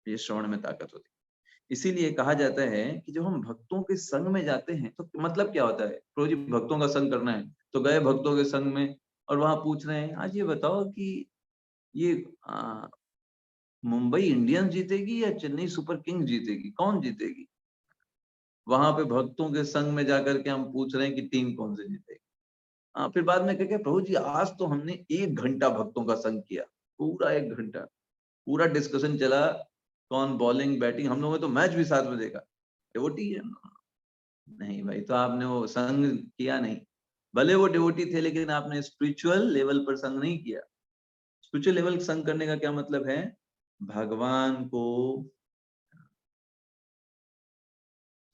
ये श्रवण में ताकत होती है। इसीलिए कहा जाता है कि जब हम भक्तों के संग में जाते हैं तो मतलब क्या होता है? रोज भक्तों का संग करना है, तो गए भक्तों के संग में, और वहां पूछ रहे हैं, आज ये बताओ कि ये मुंबई इंडियंस जीतेगी या चेन्नई सुपर किंग्स जीतेगी, कौन जीतेगी? वहां पे भक्तों के संग में जाकर के हम पूछ रहे हैं कि टीम कौन से जीतेगी। फिर बाद में कह, प्रभु जी आज तो हमने 1 घंटा भक्तों का संग किया, पूरा 1 घंटा, पूरा डिस्कशन चला, कौन बॉलिंग बैटिंग, हम लोगों ने तो मैच भी साथ में देखा। डिवोटी है? नहीं भाई, तो आपने वो संग किया नहीं। भले वो डिवोटी थे लेकिन आपने स्पिरिचुअल लेवल पर संग नहीं किया। स्पिरिचुअल लेवल संग करने का क्या मतलब है? भगवान को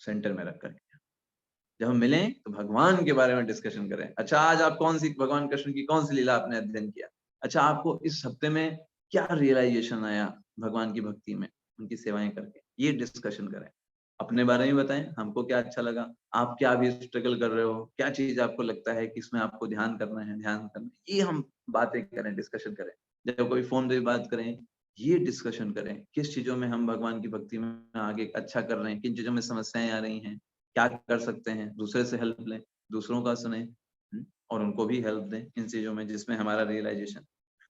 सेंटर में रख करके जब हम मिलें तो भगवान के बारे में डिस्कशन करें। अच्छा, आज आप कौन सी भगवान कृष्ण की कौन सी लीला आपने अध्ययन किया? अच्छा, आपको इस हफ्ते में क्या रियलाइजेशन आया भगवान की भक्ति में, उनकी सेवाएं करके? ये डिस्कशन करें। अपने बारे में बताएं, हमको क्या अच्छा लगा, आप क्या अभी स्ट्रगल कर रहे हो, क्या चीज आपको लगता है कि इसमें आपको ध्यान करना है, ये हम बातें करें, डिस्कशन करें। जब कोई फोन पे बात करें, ये डिस्कशन करें, किस चीजों में हम भगवान की भक्ति में आगे अच्छा कर रहे हैं, किन चीजों में समस्याएं आ रही हैं, क्या कर सकते हैं, दूसरे से हेल्प लें, दूसरों का सुने, और उनको भी हेल्प दें इन चीजों में जिसमें हमारा रियलाइजेशन।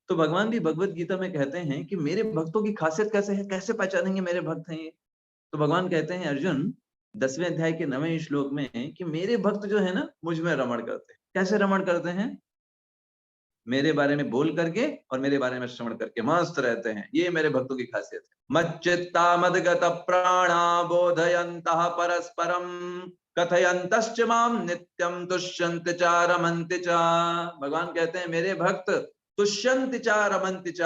तो भगवान भी भगवत गीता में कहते हैं कि मेरे भक्तों की खासियत कैसे है, कैसे पहचानेंगे मेरे भक्त हैं ये? तो भगवान कहते हैं अर्जुन 10वें अध्याय के 9वें श्लोक में कि मेरे भक्त जो है ना मुझ में रमण करते हैं। कैसे रमण करते हैं? मेरे बारे में बोल करके और मेरे बारे में श्रवण करके मस्त रहते हैं। ये मेरे भक्तों की खासियत है। मच्चित्ता मदगत प्राणा बोधयन्तः परस्परम कथयन्तश्च माम नित्यम तुष्यन्ति च रमन्ति च। भगवान कहते हैं मेरे भक्त तुष्यन्ति च रमन्ति च।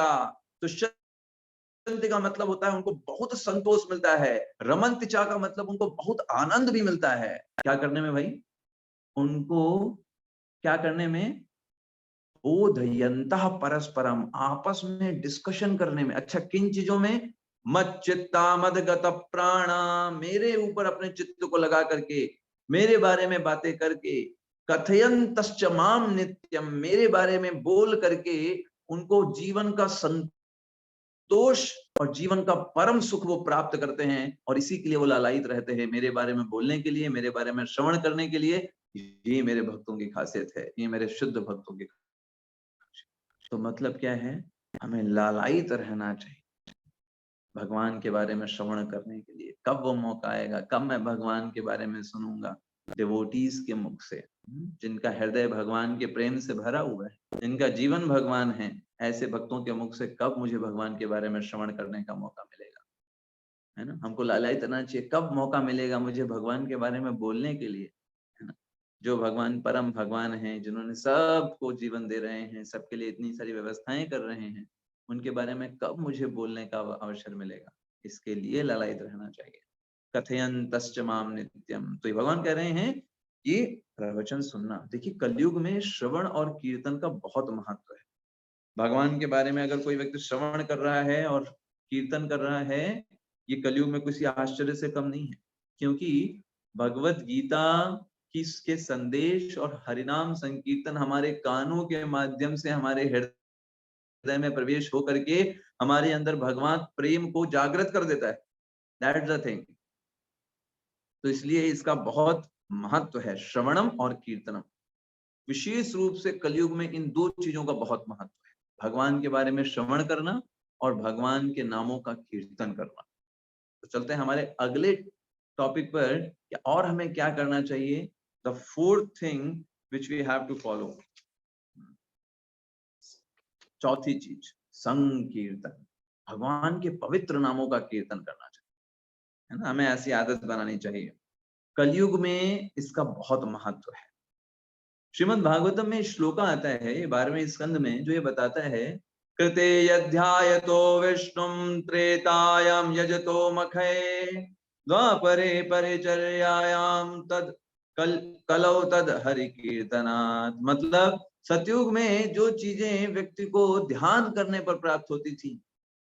तुष्यन्ति का मतलब होता है उनको बहुत संतोष मिलता है। रमन्ति च का मतलब उनको बहुत आनंद भी मिलता है। क्या करने में भाई? उनको क्या करने में? बोधयन्तः परस्परम, आपस में डिस्कशन करने में। अच्छा, किन चीजों में? मच्चित्ता मदगत प्राणा, मेरे ऊपर अपने चित्त को लगा करके, मेरे बारे में बातें करके, कथयन्तश्च माम नित्यम, मेरे बारे में बोल करके उनको जीवन का संतोष और जीवन का परम सुख वो प्राप्त करते हैं, और इसी के लिए वो लालायित रहते हैं, मेरे बारे में बोलने के लिए, मेरे बारे में श्रवण करने के लिए। ये मेरे भक्तों की खासियत है, ये मेरे शुद्ध भक्तों की। तो मतलब क्या है? हमें लालायित रहना चाहिए भगवान के बारे में श्रवण करने के लिए। कब वो मौका आएगा, कब मैं भगवान के बारे में सुनूंगा? डिवोटीज के मुख से, जिनका हृदय भगवान के प्रेम से भरा हुआ है, जिनका जीवन भगवान है, ऐसे भक्तों के मुख से कब मुझे भगवान के बारे में श्रवण करने का मौका मिलेगा? है ना? हमको लालायित रहना चाहिए, कब मौका मिलेगा मुझे भगवान के बारे में बोलने के लिए, है ना? जो भगवान परम भगवान हैं, जिन्होंने सबको जीवन दे रहे हैं, सबके लिए इतनी सारी व्यवस्थाएं कर रहे हैं, उनके बारे में कब मुझे बोलने का अवसर मिलेगा? इसके लिए लालायित रहना चाहिए। कथयन्तश्च माम नित्यम, तो ये भगवान कह रहे हैं ये प्रवचन सुनना। देखिए, कलयुग में श्रवण और कीर्तन का बहुत महत्व है। भगवान के बारे में अगर कोई व्यक्ति श्रवण कर रहा है और कीर्तन कर रहा है, ये कलयुग में किसी आश्चर्य से कम नहीं है, क्योंकि भगवत गीता के संदेश और हरिनाम संकीर्तन हमारे कानों के माध्यम से हमारे हृदय में प्रवेश हो करके हमारे अंदर भगवान प्रेम को जागृत कर देता है। That's the thing. तो इसलिए इसका बहुत महत्व है, श्रवणम और कीर्तनम। विशेष रूप से कलयुग में इन दो चीजों का बहुत महत्व है, भगवान के बारे में श्रवण करना और भगवान के नामों का कीर्तन करना। तो चलते हैं हमारे अगले टॉपिक पर कि और हमें क्या करना चाहिए। The fourth thing which we have to follow, चौथी चीज, संकीर्तन। भगवान के पवित्र नामों का कीर्तन करना चाहिए, है ना? हमें ऐसी आदत बनानी चाहिए। कलयुग में इसका बहुत महत्व है। श्रीमद् भागवतम में श्लोका आता है 12वें स्कंद में, जो ये बताता है, कृते यध्यायतो विष्णुम त्रेतायाम यजतो मखे द्वापरे परिचर्यायाम तद कलौ तद हरि कीर्तनात्। मतलब सतयुग में जो चीजें व्यक्ति को ध्यान करने पर प्राप्त होती थी,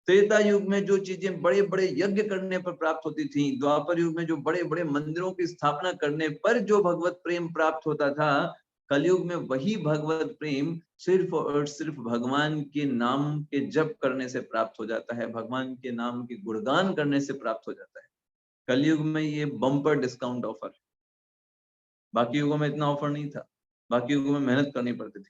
त्रेता युग में जो चीजें बड़े बड़े यज्ञ करने पर प्राप्त होती थी, द्वापर युग में जो बड़े बड़े मंदिरों की स्थापना करने पर जो भगवत प्रेम प्राप्त होता था, कलयुग में वही भगवत प्रेम सिर्फ और सिर्फ भगवान के नाम के जप करने से प्राप्त हो जाता है, भगवान के नाम के गुणगान करने से प्राप्त हो जाता है। कलयुग में ये बम्पर डिस्काउंट ऑफर, बाकी युगों में इतना ऑफर नहीं था, बाकी युगों में मेहनत करनी पड़ती थी।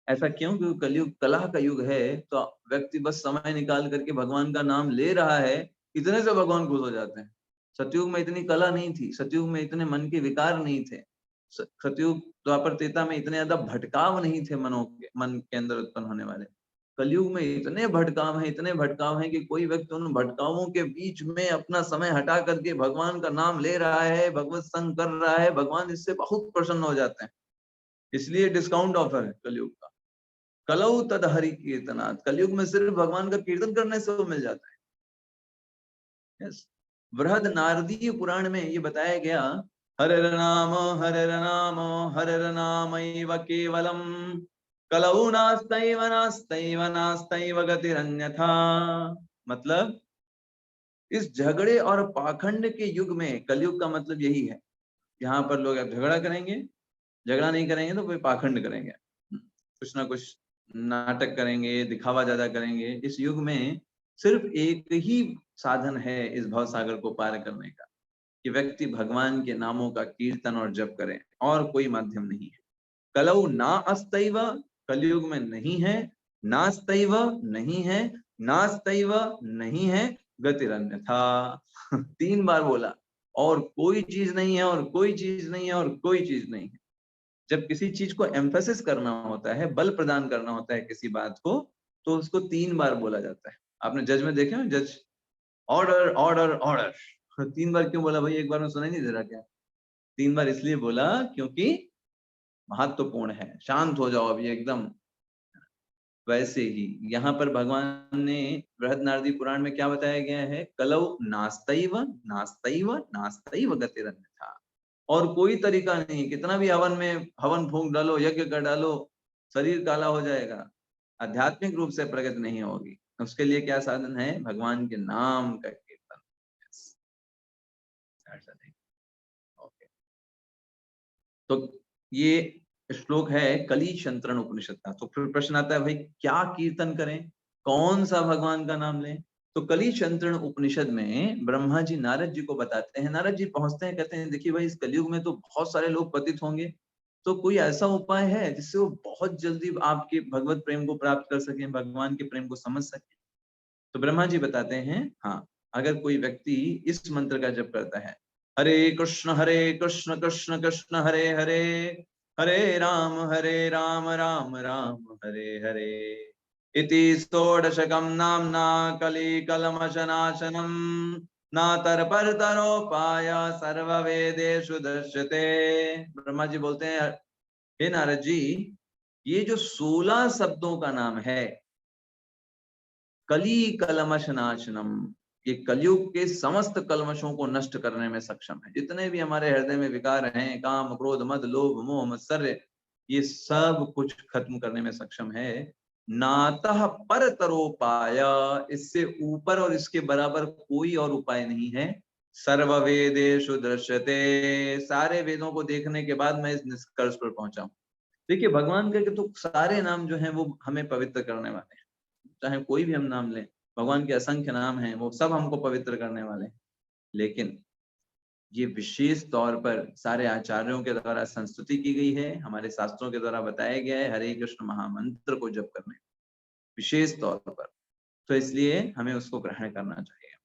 ऐसा क्यों? क्योंकि कलयुग कला का युग है, तो व्यक्ति बस समय निकाल करके भगवान का नाम ले रहा है, इतने से भगवान खुश हो जाते हैं। सतयुग में इतनी कला नहीं थी, सतयुग में इतने मन के विकार नहीं थे, सतयुग द्वापर त्रेता में इतने ज्यादा भटकाव नहीं थे मन के अंदर उत्पन्न होने वाले। कलयुग में इतने भटकाव हैं, इतने भटकाव हैं कि कोई व्यक्ति उन भटकावों के बीच में अपना समय हटा करके भगवान का नाम ले रहा है, भगवत संग कर रहा है, भगवान इससे बहुत प्रसन्न हो जाते हैं। इसलिए डिस्काउंट ऑफर है कलयुग का। कलौ तद हरि कीर्तनात्, कलयुग में सिर्फ भगवान का कीर्तन करने से वो मिल जाता है। यस, बृहद नारदीय पुराण में ये बताया गया, हरिर नाम हरिर नामैव केवलम कलौ नास्तैव नास्तैव नास्तैव गतिरन्यथा। मतलब इस झगड़े और पाखंड के युग में, कलयुग का मतलब यही है, यहाँ पर लोग अब झगड़ा करेंगे, झगड़ा नहीं करेंगे तो कोई पाखंड करेंगे, कुछ ना कुछ नाटक करेंगे, दिखावा ज्यादा करेंगे। इस युग में सिर्फ एक ही साधन है इस भव सागर को पार करने का, कि व्यक्ति भगवान के नामों का कीर्तन और जप करे, और कोई माध्यम नहीं है। कलौ ना अस्तैव, कलयुग में नहीं है, नास्तैव नहीं है, नास्तैव नहीं है, गतिरन्यथा। 3 बार बोला, और कोई चीज नहीं है, और कोई चीज नहीं है, और कोई चीज नहीं है। जब किसी चीज को एम्फेसिस करना होता है, बल प्रदान करना होता है किसी बात को, तो उसको 3 बार बोला जाता है। आपने जज में देखे हो, जज ऑर्डर ऑर्डर ऑर्डर, 3 बार क्यों बोला भाई? एक बार में सुनाई नहीं दे रहा क्या? 3 बार इसलिए बोला क्योंकि महत्वपूर्ण है, शांत हो जाओ अभी एकदम। वैसे ही यहाँ पर भगवान ने बृहद पुराण में क्या बताया गया है? कलौ नास्तैव नास्तैव नास्तैव गतिरन्यथा। और कोई तरीका नहीं, कितना भी हवन में हवन फूंक डालो, यज्ञ कर डालो, शरीर काला हो जाएगा, आध्यात्मिक रूप से प्रगति नहीं होगी। उसके लिए क्या साधन है? भगवान के नाम का कीर्तन। ओके, तो ये श्लोक है कली शंतरण उपनिषद का। तो फिर प्रश्न आता है भाई क्या कीर्तन करें, कौन सा भगवान का नाम लें? तो कली शंतरण उपनिषद में ब्रह्मा जी नारद जी को बताते हैं। नारद जी पहुंचते हैं, कहते हैं देखिए भाई इस कलयुग में तो बहुत सारे लोग पतित होंगे, तो कोई ऐसा उपाय है जिससे वो बहुत जल्दी आपके भगवत प्रेम को प्राप्त कर सकें, भगवान के प्रेम को समझ सकें? तो ब्रह्मा जी बताते हैं, हाँ, अगर कोई व्यक्ति इस मंत्र का जप करता है, हरे कृष्ण कृष्ण कृष्ण हरे हरे, हरे राम राम राम हरे हरे, इति षोडशकं नाम्ना कलिकलमशनाशनम् नातर्परतरोपाय सर्ववेदेषु दृश्यते। ब्रह्मा जी बोलते हैं, हे नारद जी, ये जो 16 शब्दों का नाम है, कली कलमश नाशनम, ये कलयुग के समस्त कलमशों को नष्ट करने में सक्षम है। जितने भी हमारे हृदय में विकार हैं, काम क्रोध मद लोभ मोह मत्सर्य, ये सब कुछ खत्म करने में सक्षम है। नातः परतरोपाय, इससे ऊपर और इसके बराबर कोई और उपाय नहीं है। सर्व वेदेषु दृश्यते, सारे वेदों को देखने के बाद मैं इस निष्कर्ष पर पहुंचा हूं। देखिए भगवान के तो सारे नाम जो हैं वो हमें पवित्र करने वाले हैं, चाहे कोई भी हम नाम लें, भगवान के असंख्य नाम हैं, वो सब हमको पवित्र करने वाले हैं। लेकिन ये विशेष तौर पर सारे आचार्यों के द्वारा संस्तुति की गई है, हमारे शास्त्रों के द्वारा बताया गया है हरे कृष्ण महामंत्र को जप करने विशेष तौर पर, तो इसलिए हमें उसको ग्रहण करना चाहिए।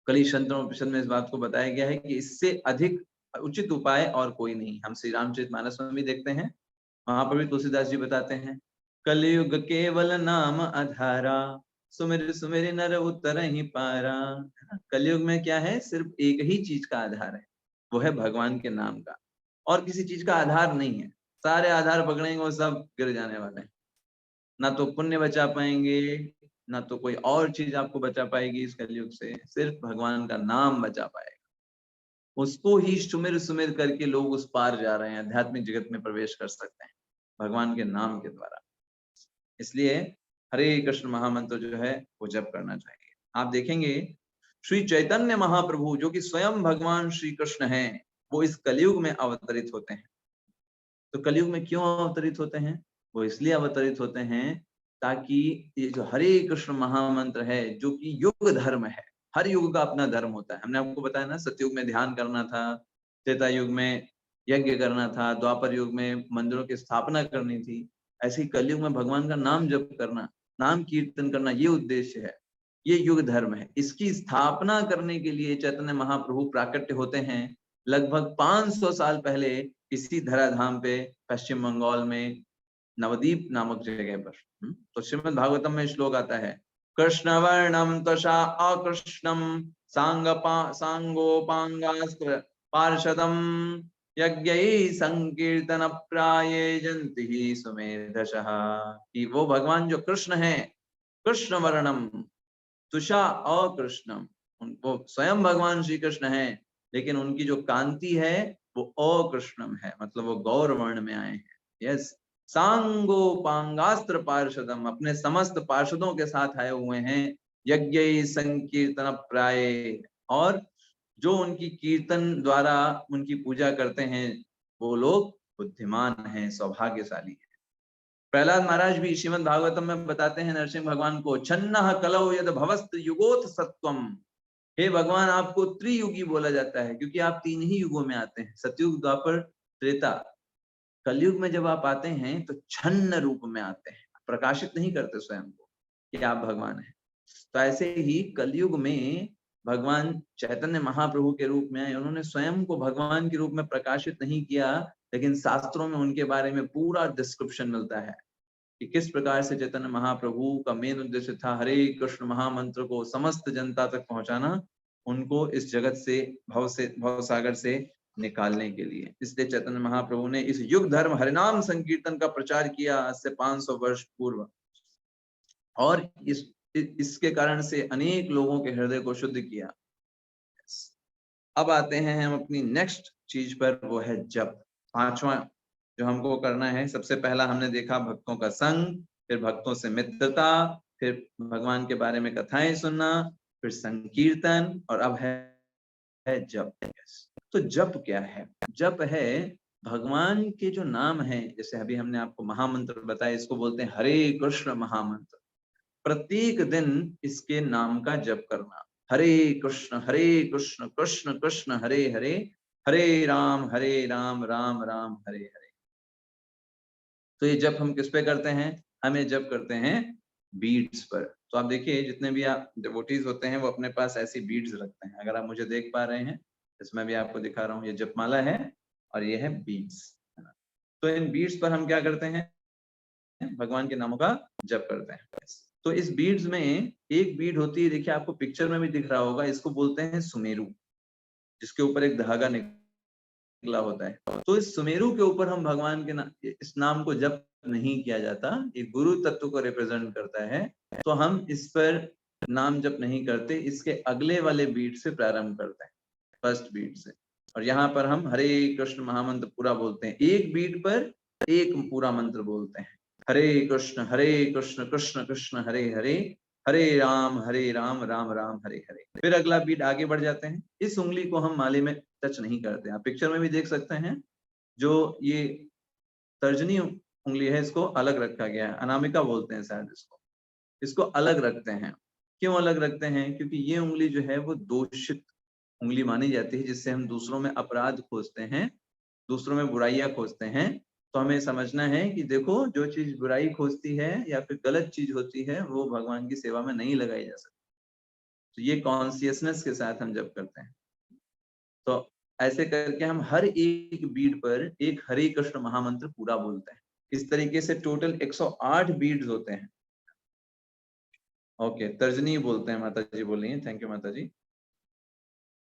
कली शंतरोपनिषद में इस बात को बताया गया है कि इससे अधिक उचित उपाय और कोई नहीं। हम श्री रामचरितमानस में भी देखते हैं, वहां पर भी तुलसीदास जी बताते हैं, कलयुग केवल नाम आधारा, सुमिर सुमिर नर उतर ही पारा। कलयुग में क्या है? सिर्फ एक ही चीज का आधार है, वो है भगवान के नाम का, और किसी चीज का आधार नहीं है। सारे आधार पकड़ेंगे वो सब गिर जाने वाले हैं, ना तो पुण्य बचा पाएंगे, ना तो कोई और चीज आपको बचा पाएगी इस कलयुग से, सिर्फ भगवान का नाम बचा पाएगा। उसको ही सुमिर सुमिर करके लोग उस पार जा रहे हैं, आध्यात्मिक जगत में प्रवेश कर सकते हैं भगवान के नाम के द्वारा। इसलिए हरे कृष्ण महामंत्र जो है वो जप करना चाहिए। आप देखेंगे श्री चैतन्य महाप्रभु जो कि स्वयं भगवान श्री कृष्ण हैं, वो इस कलयुग में अवतरित होते हैं। तो कलयुग में क्यों अवतरित होते हैं? वो इसलिए अवतरित होते हैं ताकि ये जो हरे कृष्ण महामंत्र है, जो कि युग धर्म है, हर युग का अपना धर्म होता है। हमने आपको बताया ना, सतयुग में ध्यान करना था, त्रेता युग में यज्ञ करना था, द्वापर युग में मंदिरों की स्थापना करनी थी, ऐसे ही कलयुग में भगवान का नाम जप करना, नाम कीर्तन करना, ये उद्देश्य है, ये युग धर्म है। इसकी स्थापना करने के लिए चैतन्य महाप्रभु प्राकट्य होते हैं लगभग 500 साल पहले इसी धराधाम पे, पश्चिम बंगाल में नवदीप नामक जगह पर। तो श्रीमद् भागवतम में श्लोक आता है, कृष्ण वर्णम त्वषा अकृष्णम सांगोपांगास्त्र पार्षदम यज्ञै संकीर्तन प्राये जंति सुमेधशः। कि वो भगवान जो कृष्ण है, कृष्ण वर्णम तुषा अकृष्णम, वो स्वयं भगवान श्री कृष्ण है, लेकिन उनकी जो कांति है वो अकृष्णम है, मतलब वो गौर वर्ण में आए हैं। यस, सांगोपांगास्त्र पार्षदम, अपने समस्त पार्षदों के साथ आए हुए हैं, यज्ञ संकीर्तन प्राय, और जो उनकी कीर्तन द्वारा उनकी पूजा करते हैं वो लोग बुद्धिमान हैं, सौभाग्यशाली हैं। प्रहलाद महाराज भी श्रीमद् भागवतम में बताते हैं नरसिंह भगवान को, छन्नः कलौ यद भवस्त युगोत सत्वम। हे भगवान, आपको त्रियुगी बोला जाता है क्योंकि आप 3 ही युगों में आते हैं, सतयुग द्वापर त्रेता। कलयुग में जब आप आते हैं तो छन्न रूप में आते हैं, प्रकाशित नहीं करते स्वयं को कि आप भगवान हैं। तो ऐसे ही कलयुग में भगवान चैतन्य महाप्रभु के रूप में आए, उन्होंने स्वयं को भगवान के रूप में प्रकाशित नहीं किया, लेकिन शास्त्रों में उनके बारे में पूरा डिस्क्रिप्शन मिलता है कि किस प्रकार से चैतन्य महाप्रभु का मेन उद्देश्य था हरे कृष्ण महामंत्र को समस्त जनता तक पहुंचाना, उनको इस जगत से भव सागर से निकालने के लिए। इसलिए चैतन्य महाप्रभु ने इस युग धर्म हरिनाम संकीर्तन का प्रचार किया आज से 500 वर्ष पूर्व, और इसके कारण से अनेक लोगों के हृदय को शुद्ध किया। अब आते हैं हम अपनी नेक्स्ट चीज पर, वो है जप। पांचवा जो हमको करना है, सबसे पहला हमने देखा भक्तों का संग, फिर भक्तों से मित्रता, फिर भगवान के बारे में कथाएं सुनना, फिर संकीर्तन, और अब है जप। तो जप क्या है? जप है भगवान के जो नाम है, जैसे अभी हमने आपको महामंत्र बताया, इसको बोलते हैं हरे कृष्ण महामंत्र। प्रत्येक दिन इसके नाम का जप करना, हरे कृष्ण कृष्ण कृष्ण हरे हरे, हरे राम राम राम हरे हरे। तो ये जप हम किस पे करते हैं? हमें जप करते हैं बीड्स पर। तो आप देखिए जितने भी आप डिवोटीज होते हैं वो अपने पास ऐसी बीड्स रखते हैं। अगर आप मुझे देख पा रहे हैं, इसमें भी आपको दिखा रहा हूँ, ये जपमाला है और ये है बीड्स। तो इन बीड्स पर हम क्या करते हैं? भगवान के नामों का जप करते हैं। तो इस बीड्स में एक बीड होती है, देखिए आपको पिक्चर में भी दिख रहा होगा, इसको बोलते हैं सुमेरु, जिसके ऊपर एक धागा निकला होता है। तो इस सुमेरु के ऊपर हम भगवान के इस नाम को जप नहीं किया जाता, ये गुरु तत्व को रिप्रेजेंट करता है, तो हम इस पर नाम जप नहीं करते, इसके अगले वाले बीट से प्रारंभ करते हैं, फर्स्ट बीट से। और यहाँ पर हम हरे कृष्ण महामंत्र पूरा बोलते हैं, एक बीट पर एक पूरा मंत्र बोलते हैं, हरे कृष्ण कृष्ण कृष्ण हरे हरे, हरे राम राम राम हरे हरे। फिर अगला बीट आगे बढ़ जाते हैं। इस उंगली को हम माले में टच नहीं करते, आप पिक्चर में भी देख सकते हैं, जो ये तर्जनी उंगली है इसको अलग रखा गया है, अनामिका बोलते हैं शायद इसको अलग रखते हैं। क्यों अलग रखते हैं? क्योंकि ये उंगली जो है वो दोषित उंगली मानी जाती है, जिससे हम दूसरों में अपराध खोजते हैं, दूसरों में बुराइयां खोजते हैं। तो हमें समझना है कि देखो, जो चीज बुराई खोजती है या फिर गलत चीज होती है, वो भगवान की सेवा में नहीं लगाई जा सकती। तो ये कॉन्शियसनेस के साथ हम जब करते हैं, तो ऐसे करके हम हर एक बीट पर एक हरे कृष्ण महामंत्र पूरा बोलते हैं। इस तरीके से टोटल 108 बीड्स होते हैं। ओके, तर्जनी बोलते हैं, माता जी बोल रही हैं, थैंक यू माता जी।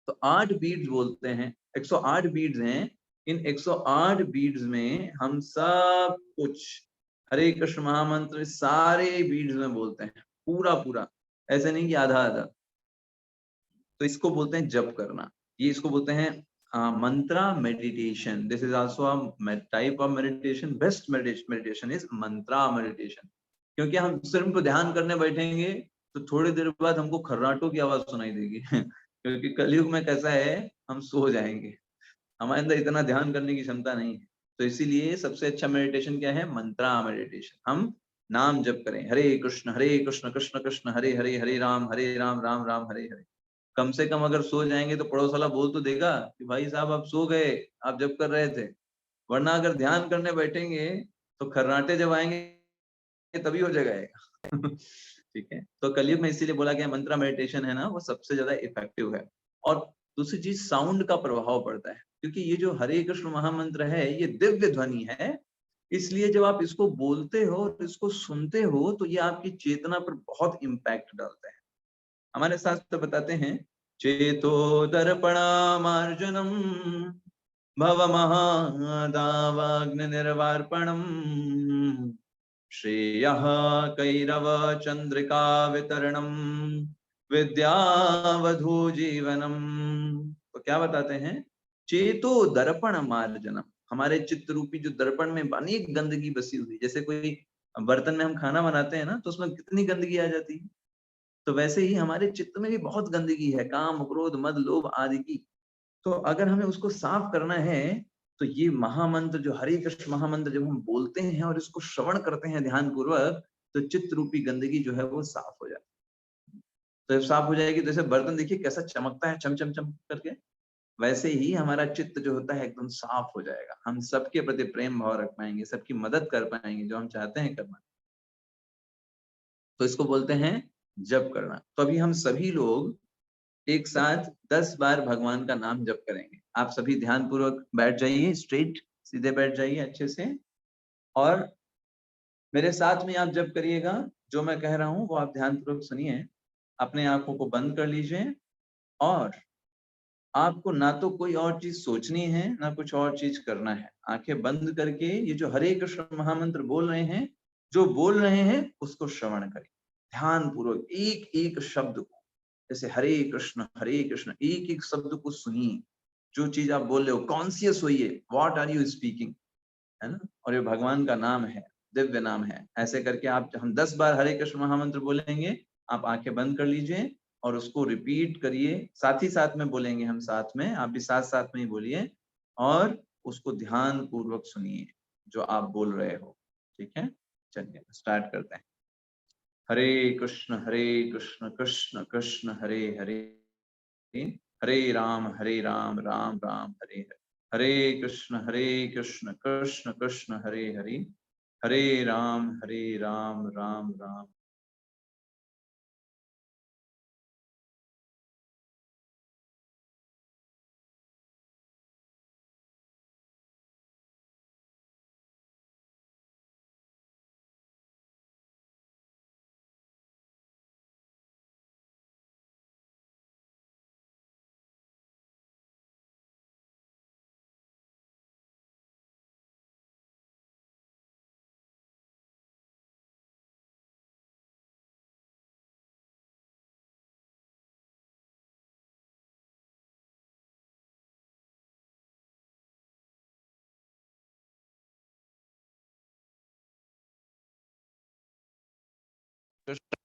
तो 8 बीड्स बोलते हैं, 108 बीड्स हैं। इन 108 बीड्स में हम सब कुछ हरे कृष्ण महामंत्र सारे बीड्स में बोलते हैं, पूरा पूरा, ऐसे नहीं कि आधा आधा। तो इसको बोलते हैं जप करना, ये इसको बोलते हैं mantra meditation. This is also a type of meditation. Best meditation is mantra meditation, क्योंकि हम सिर्फ पे ध्यान करने बैठेंगे तो थोड़ी देर बाद हमको खर्राटों की आवाज सुनाई देगी क्योंकि कलयुग में कैसा है, हम सो जाएंगे, हमारे अंदर इतना ध्यान करने की क्षमता नहीं है। तो इसीलिए सबसे अच्छा मेडिटेशन क्या है? मंत्रा मेडिटेशन। हम नाम जप करें, हरे कृष्ण कृष्ण कृष्ण हरे हरे, हरे राम राम राम हरे हरे। कम से कम अगर सो जाएंगे तो पड़ोस वाला बोल तो देगा कि भाई साहब आप सो गए, आप जब कर रहे थे। वरना अगर ध्यान करने बैठेंगे तो खर्राटे जब आएंगे तभी हो जाएगा ठीक है। तो कलयुग में इसीलिए बोला गया मंत्रा मेडिटेशन है ना, वो सबसे ज्यादा इफेक्टिव है। और दूसरी चीज, साउंड का प्रभाव पड़ता है, क्योंकि ये जो हरे कृष्ण महामंत्र है ये दिव्य ध्वनि है, इसलिए जब आप इसको बोलते हो और इसको सुनते हो तो ये आपकी चेतना पर बहुत इम्पैक्ट डालता है। हमारे शास्त्र बताते हैं, चेतो दर्पणामार्जनम भव महादावाग्नि निर्वार्पणम श्रेयः कैरव चंद्रिका वितरणम विद्यावधू जीवनम। तो क्या बताते हैं? चेतो दर्पण मार्जनम, हमारे चित्त रूपी जो दर्पण में अनेक गंदगी बसी हुई, जैसे कोई बर्तन में हम खाना बनाते हैं ना, तो उसमें कितनी गंदगी आ जाती है, तो वैसे ही हमारे चित्त में भी बहुत गंदगी है, काम क्रोध मद लोभ आदि की। तो अगर हमें उसको साफ करना है, तो ये महामंत्र जो हरे कृष्ण महामंत्र जब हम बोलते हैं और इसको श्रवण करते हैं ध्यान पूर्वक, तो चित्त रूपी गंदगी जो है वो साफ हो जाती है। तो जब साफ हो जाएगी तो जैसे बर्तन देखिए कैसा चमकता है, चम चम चम करके, वैसे ही हमारा चित्त जो होता है एकदम साफ हो जाएगा। हम सबके प्रति प्रेम भाव रख पाएंगे, सबकी मदद कर पाएंगे जो हम चाहते हैं करना। तो इसको बोलते हैं जप करना। तो अभी हम सभी लोग एक साथ 10 बार भगवान का नाम जप करेंगे। आप सभी ध्यान पूर्वक बैठ जाइए, स्ट्रेट सीधे बैठ जाइए अच्छे से, और मेरे साथ में आप जप करिएगा। जो मैं कह रहा हूँ वो आप ध्यान पूर्वक सुनिए। अपने आंखों को बंद कर लीजिए, और आपको ना तो कोई और चीज सोचनी है, ना कुछ और चीज करना है। आंखें बंद करके ये जो हरे कृष्ण महामंत्र बोल रहे हैं, जो बोल रहे हैं उसको श्रवण करें ध्यान पूर्वक, एक एक शब्द को। जैसे हरे कृष्ण, एक एक शब्द को सुनिए। जो चीज आप बोल रहे हो कॉन्शियस होइए, व्हाट आर यू स्पीकिंग, है ना। और ये भगवान का नाम है, दिव्य नाम है। ऐसे करके आप, हम 10 बार हरे कृष्ण महामंत्र बोलेंगे, आप आंखें बंद कर लीजिए और उसको रिपीट करिए। साथ ही साथ में बोलेंगे हम, साथ में आप भी साथ साथ में ही बोलिए, और उसको ध्यान पूर्वक सुनिए जो आप बोल रहे हो। ठीक है, चलिए स्टार्ट करते हैं। हरे कृष्ण कृष्ण कृष्ण हरे हरे, हरे राम राम राम हरे हरे, हरे कृष्ण कृष्ण कृष्ण हरे हरे, हरे राम राम राम।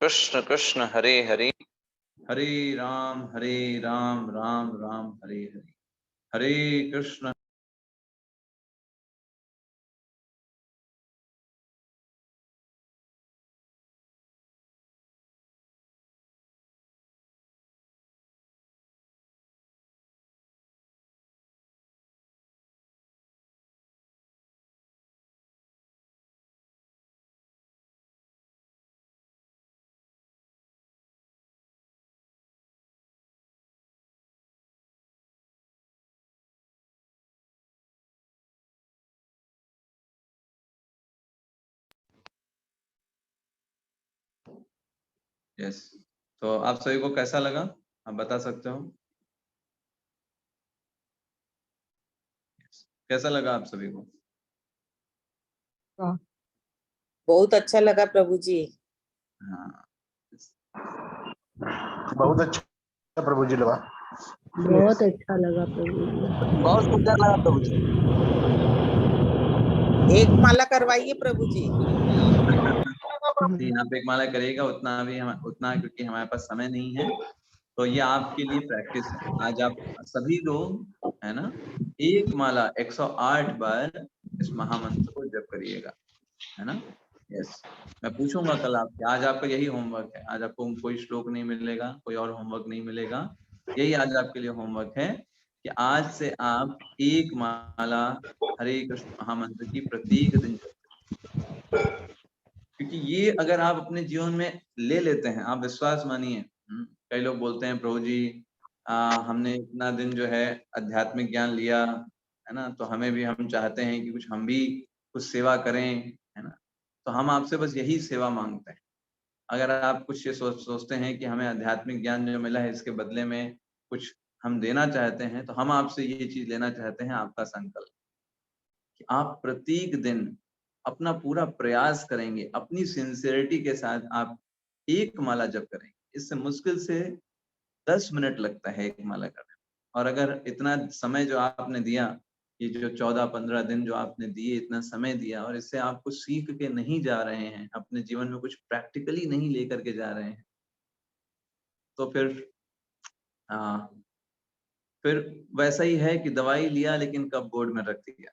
कृष्ण कृष्ण हरे हरे, हरे राम राम राम हरे हरे, हरे कृष्ण। यस, तो आप सभी को कैसा लगा, आप बता सकते हो। कैसा लगा आप सभी को। हाँ, बहुत अच्छा लगा प्रभु जी। हाँ, बहुत अच्छा प्रभु जी लगा। बहुत अच्छा लगा प्रभु जी। बहुत सुंदर लगा प्रभु जी। एक माला करवाइए प्रभु जी। यहाँ पे एक माला करिएगा, उतना भी हम उतना, क्योंकि हमारे पास समय नहीं है। तो ये आपके लिए प्रैक्टिस है। आज आप सभी लोग, है ना, एक माला 108 बार इस महामंत्र को जप करिएगा, है ना। यस, मैं पूछूंगा कल आपसे। आज आपका यही होमवर्क है। आज आपको कोई श्लोक नहीं मिलेगा, कोई और होमवर्क नहीं मिलेगा। यही आज आपके लिए होमवर्क है कि आज से आप एक माला हरे कृष्ण महामंत्र की प्रत्येक दिन जप करें। क्योंकि ये अगर आप अपने जीवन में ले लेते हैं, आप विश्वास मानिए। कई लोग बोलते हैं प्रभु जी, हमने इतना दिन जो है आध्यात्मिक ज्ञान लिया, है ना, तो हमें भी, हम चाहते हैं कि कुछ हम भी कुछ सेवा करें, है ना। तो हम आपसे बस यही सेवा मांगते हैं। अगर आप कुछ ये सोचते हैं कि हमें आध्यात्मिक ज्ञान जो मिला है इसके बदले में कुछ हम देना चाहते हैं, तो हम आपसे ये चीज लेना चाहते हैं, आपका संकल्प कि आप प्रत्येक दिन अपना पूरा प्रयास करेंगे, अपनी सिंसियरिटी के साथ आप एक माला जप करेंगे। इससे मुश्किल से 10 मिनट लगता है एक माला करने में। और अगर इतना समय जो आपने दिया, ये जो 14-15 दिन जो आपने दिए, इतना समय दिया, और इससे आप कुछ सीख के नहीं जा रहे हैं, अपने जीवन में कुछ प्रैक्टिकली नहीं लेकर के जा रहे हैं, तो फिर वैसा ही है कि दवाई लिया लेकिन कब बोर्ड में रख दिया।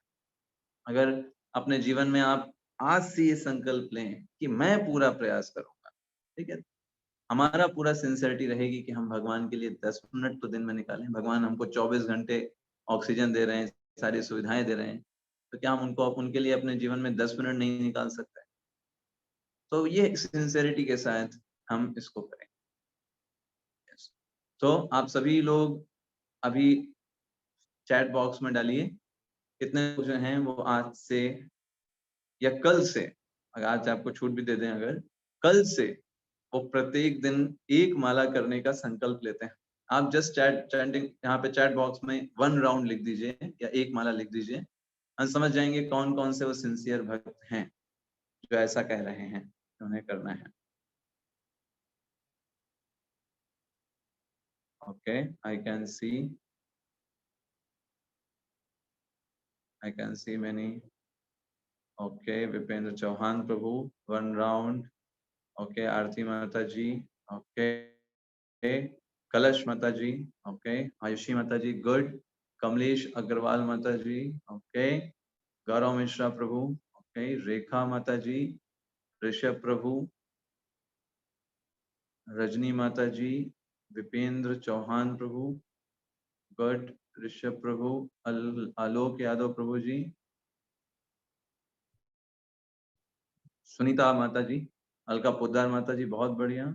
अगर अपने जीवन में आप आज से ये संकल्प लें कि मैं पूरा प्रयास करूंगा, ठीक है, हमारा पूरा सिंसियरिटी रहेगी कि हम भगवान के लिए 10 मिनट तो दिन में निकालें। भगवान हमको 24 घंटे ऑक्सीजन दे रहे हैं, सारी सुविधाएं दे रहे हैं, तो क्या हम उनको, उनके लिए अपने जीवन में 10 मिनट नहीं निकाल सकते। तो ये सिंसियरिटी के साथ हम इसको करें। तो आप सभी लोग अभी चैट बॉक्स में डालिए कितने लोग जो हैं वो आज से या कल से, अगर आज आपको छूट भी दे दें, अगर कल से वो प्रत्येक दिन एक माला करने का संकल्प लेते हैं। आप जस्ट चैटिंग यहाँ पे चैट बॉक्स में 1 राउंड लिख दीजिए या एक माला लिख दीजिए, हम समझ जाएंगे कौन कौन से वो सिंसियर भक्त हैं जो ऐसा कह रहे हैं कि उन्हें करना है। Okay, I can see many. Okay, Vipendra Chauhan Prabhu 1 round. Okay, Aarti माता जी। ओके, कलश माता जी। ओके, आयुषी माता जी, गुड। कमलेश अग्रवाल माता जी। ओके, गौरव मिश्रा प्रभु। ओके, रेखा माता जी, ऋषभ प्रभु, रजनी माता जी, विपेंद्र चौहान प्रभु, गुड। ऋषभ प्रभु, आलोक यादव प्रभु जी, सुनीता माता जी, अलका पोद्दार माता जी, बहुत बढ़िया।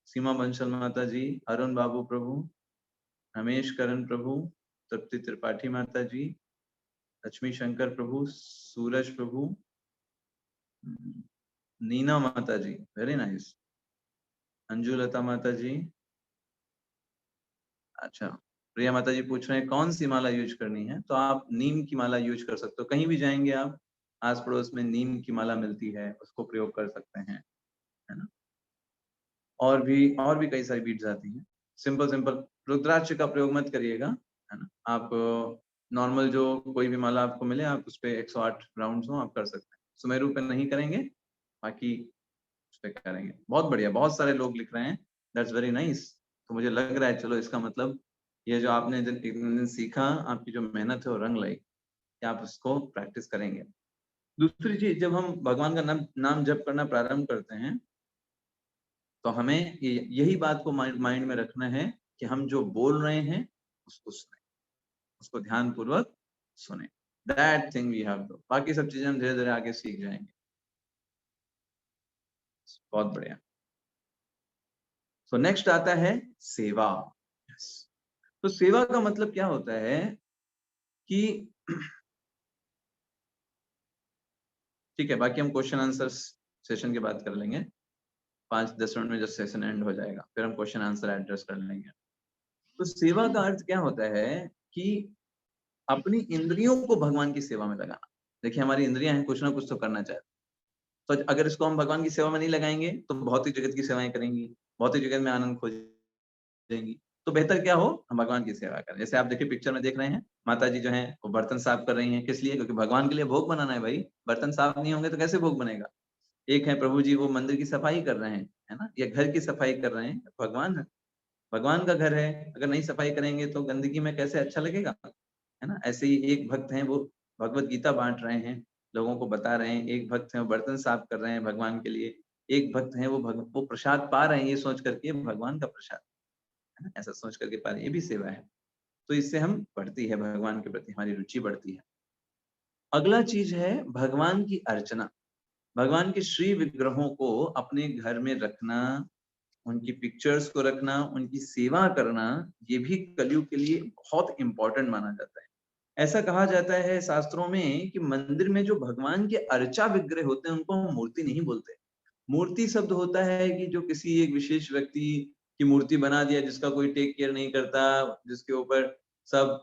सीमा बंसल माता जी, अरुण बाबू प्रभु, रमेश करण प्रभु, तृप्ति त्रिपाठी माता जी, लक्ष्मी शंकर प्रभु, सूरज प्रभु, नीना माता जी, वेरी नाइस। अंजुलता माता जी। अच्छा, प्रिया माता जी पूछ रहे हैं कौन सी माला यूज करनी है, तो आप नीम की माला यूज कर सकते हो। कहीं भी जाएंगे आप, आस पड़ोस में नीम की माला मिलती है, उसको प्रयोग कर सकते हैं, है ना। और भी कई सारी बीट्स आती हैं। सिंपल रुद्राक्ष का प्रयोग मत करिएगा, है ना। आप नॉर्मल जो कोई भी माला आपको मिले, आप उस पे 108 राउंड्स हो, आप कर सकते हैं। सुमेरु पे नहीं करेंगे, बाकी उस पे करेंगे। बहुत बढ़िया, बहुत सारे लोग लिख रहे हैं, दैट्स वेरी नाइस। तो मुझे लग रहा है चलो इसका मतलब ये जो आपने इतने दिन सीखा, आपकी जो मेहनत है वो रंग लाई, कि आप उसको प्रैक्टिस करेंगे। दूसरी चीज, जब हम भगवान का नाम जप करना प्रारंभ करते हैं तो हमें यही बात को माइंड में रखना है कि हम जो बोल रहे हैं उसको सुने, उसको ध्यान पूर्वक सुने। That thing we have to, बाकी सब चीजें हम धीरे धीरे आगे सीख जाएंगे। बहुत बढ़िया। तो नेक्स्ट आता है सेवा। तो सेवा का मतलब क्या होता है कि ठीक है, बाकी हम क्वेश्चन आंसर सेशन के बाद कर लेंगे, 5-10 मिनट में जब सेशन एंड हो जाएगा फिर हम क्वेश्चन आंसर एड्रेस कर लेंगे। तो सेवा का अर्थ क्या होता है कि अपनी इंद्रियों को भगवान की सेवा में लगाना। देखिए, हमारी इंद्रियां हैं, कुछ ना कुछ तो करना चाहती, तो अगर इसको हम भगवान की सेवा में नहीं लगाएंगे तो भौतिक जगत की सेवाएं करेंगी, भौतिक जगत में आनंद खोजेंगी। तो बेहतर क्या हो, हम भगवान की सेवा करें। जैसे आप देखिए, पिक्चर में देख रहे हैं, माता जी जो है वो बर्तन साफ कर रही हैं, किस लिए? क्योंकि भगवान के लिए भोग बनाना है भाई। बर्तन साफ नहीं होंगे तो कैसे भोग बनेगा। एक है प्रभु जी, वो मंदिर की सफाई कर रहे हैं, है ना, या घर की सफाई कर रहे हैं। भगवान का घर है, अगर नहीं सफाई करेंगे तो गंदगी में कैसे अच्छा लगेगा, है ना। ऐसे ही एक भक्त हैं, वो भगवत गीता बांट रहे हैं, लोगों को बता रहे हैं। एक भक्त हैं, वो बर्तन साफ कर रहे हैं भगवान के लिए। एक भक्त हैं, वो प्रसाद पा रहे हैं, ये सोच करके भगवान का प्रसाद, है ना, ऐसा सोच करके पा रहे हैं, ये भी सेवा है। तो इससे हम बढ़ती है, भगवान के प्रति हमारी रुचि बढ़ती है। अगला चीज है भगवान की अर्चना। भगवान के श्री विग्रहों को अपने घर में रखना, उनकी पिक्चर्स को रखना, उनकी सेवा करना, ये भी कलयुग के लिए बहुत इंपॉर्टेंट माना जाता है। ऐसा कहा जाता है शास्त्रों में कि मंदिर में जो भगवान के अर्चा विग्रह होते हैं उनको हम मूर्ति नहीं बोलते। मूर्ति शब्द होता है कि जो किसी एक विशेष व्यक्ति की मूर्ति बना दिया, जिसका कोई टेक केयर नहीं करता, जिसके ऊपर सब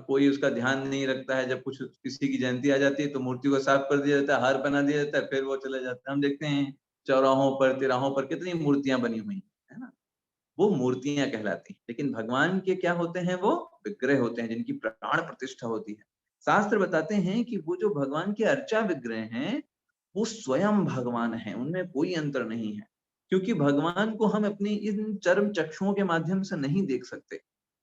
कोई उसका ध्यान नहीं रखता है। जब कुछ किसी की जयंती आ जाती है तो मूर्ति को साफ कर दिया जाता है, हार पहना दिया जाता है, फिर वो चले जाते हैं। हम देखते हैं चौराहों पर, तिराहों पर कितनी मूर्तियां बनी हुई है ना, वो मूर्तियां कहलाती हैं। लेकिन भगवान के क्या होते हैं, वो विग्रह होते हैं जिनकी प्राण प्रतिष्ठा होती है। शास्त्र बताते हैं कि वो जो भगवान के अर्चा विग्रह हैं वो स्वयं भगवान हैं, उनमें कोई अंतर नहीं है। क्योंकि भगवान को हम अपनी इन चर्म चक्षुओं के माध्यम से नहीं देख सकते,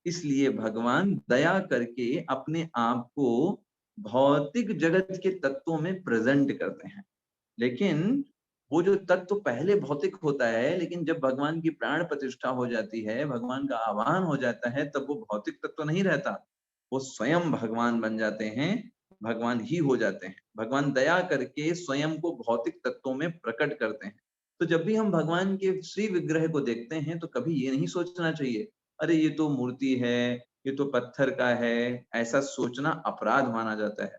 इसलिए भगवान दया करके अपने आप को भौतिक जगत के तत्वों में प्रेजेंट करते हैं। लेकिन वो जो तत्व पहले भौतिक होता है, लेकिन जब भगवान की प्राण प्रतिष्ठा हो जाती है, भगवान का आवाहन हो जाता है, तब वो भौतिक तत्व नहीं रहता, वो स्वयं भगवान बन जाते हैं, भगवान ही हो जाते हैं। भगवान दया करके स्वयं को भौतिक तत्वों में प्रकट करते हैं। तो जब भी हम भगवान के श्री विग्रह को देखते हैं तो कभी ये नहीं सोचना चाहिए अरे ये तो मूर्ति है, ये तो पत्थर का है, ऐसा सोचना अपराध माना जाता है।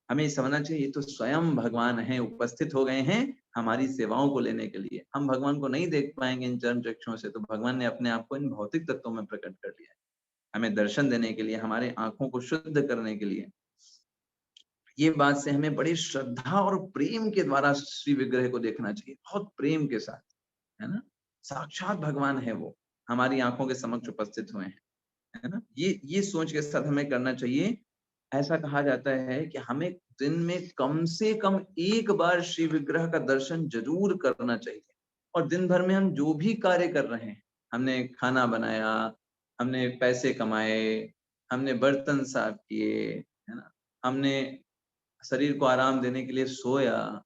हमें समझना चाहिए ये तो स्वयं भगवान हैं, उपस्थित हो गए हैं हमारी सेवाओं को लेने के लिए। हम भगवान को नहीं देख पाएंगे इन चर्म चक्षुओं से, तो भगवान ने अपने आप को इन भौतिक तत्वों में प्रकट कर लिया है, हमें दर्शन देने के लिए, हमारे आंखों को शुद्ध करने के लिए। ये बात से हमें बड़ी श्रद्धा और प्रेम के द्वारा श्री विग्रह को देखना चाहिए, बहुत प्रेम के साथ, है ना। साक्षात भगवान है वो, हमारी आंखों के समक्ष उपस्थित हुए हैं, है ना। ये सोच के साथ हमें करना चाहिए। ऐसा कहा जाता है कि हमें दिन में कम से कम एक बार श्री विग्रह का दर्शन जरूर करना चाहिए। और दिन भर में हम जो भी कार्य कर रहे हैं, हमने खाना बनाया, हमने पैसे कमाए, हमने बर्तन साफ किए, है ना, हमने शरीर को आराम देने के लिए सोया,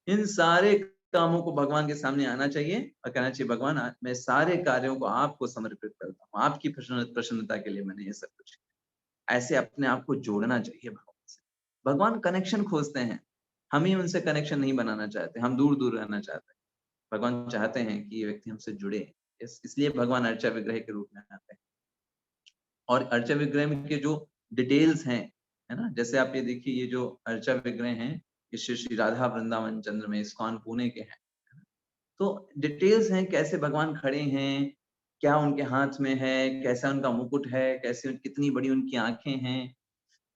इन सारे कामों को भगवान के सामने आना चाहिए और कहना चाहिए भगवान मैं सारे कार्यों को आपको समर्पित करता हूँ, आपकी प्रसन्नता के लिए मैंने ये सब कुछ। ऐसे अपने आप को जोड़ना चाहिए भगवान से। भगवान कनेक्शन खोजते हैं, हम ही उनसे कनेक्शन नहीं बनाना चाहते, हम दूर दूर रहना चाहते हैं। भगवान चाहते हैं कि ये व्यक्ति हमसे जुड़े, इसलिए भगवान अर्चा विग्रह के रूप में आते हैं। और अर्चा विग्रह के जो डिटेल्स हैं, है ना, जैसे आप ये देखिए, ये जो अर्चा विग्रह हैं ये श्री राधा वृंदावन चंद्र में इस्कॉन पुणे के हैं। तो डिटेल्स हैं, कैसे भगवान खड़े हैं, क्या उनके हाथ में है, कैसा उनका मुकुट है, कैसे कितनी बड़ी उनकी आंखें हैं,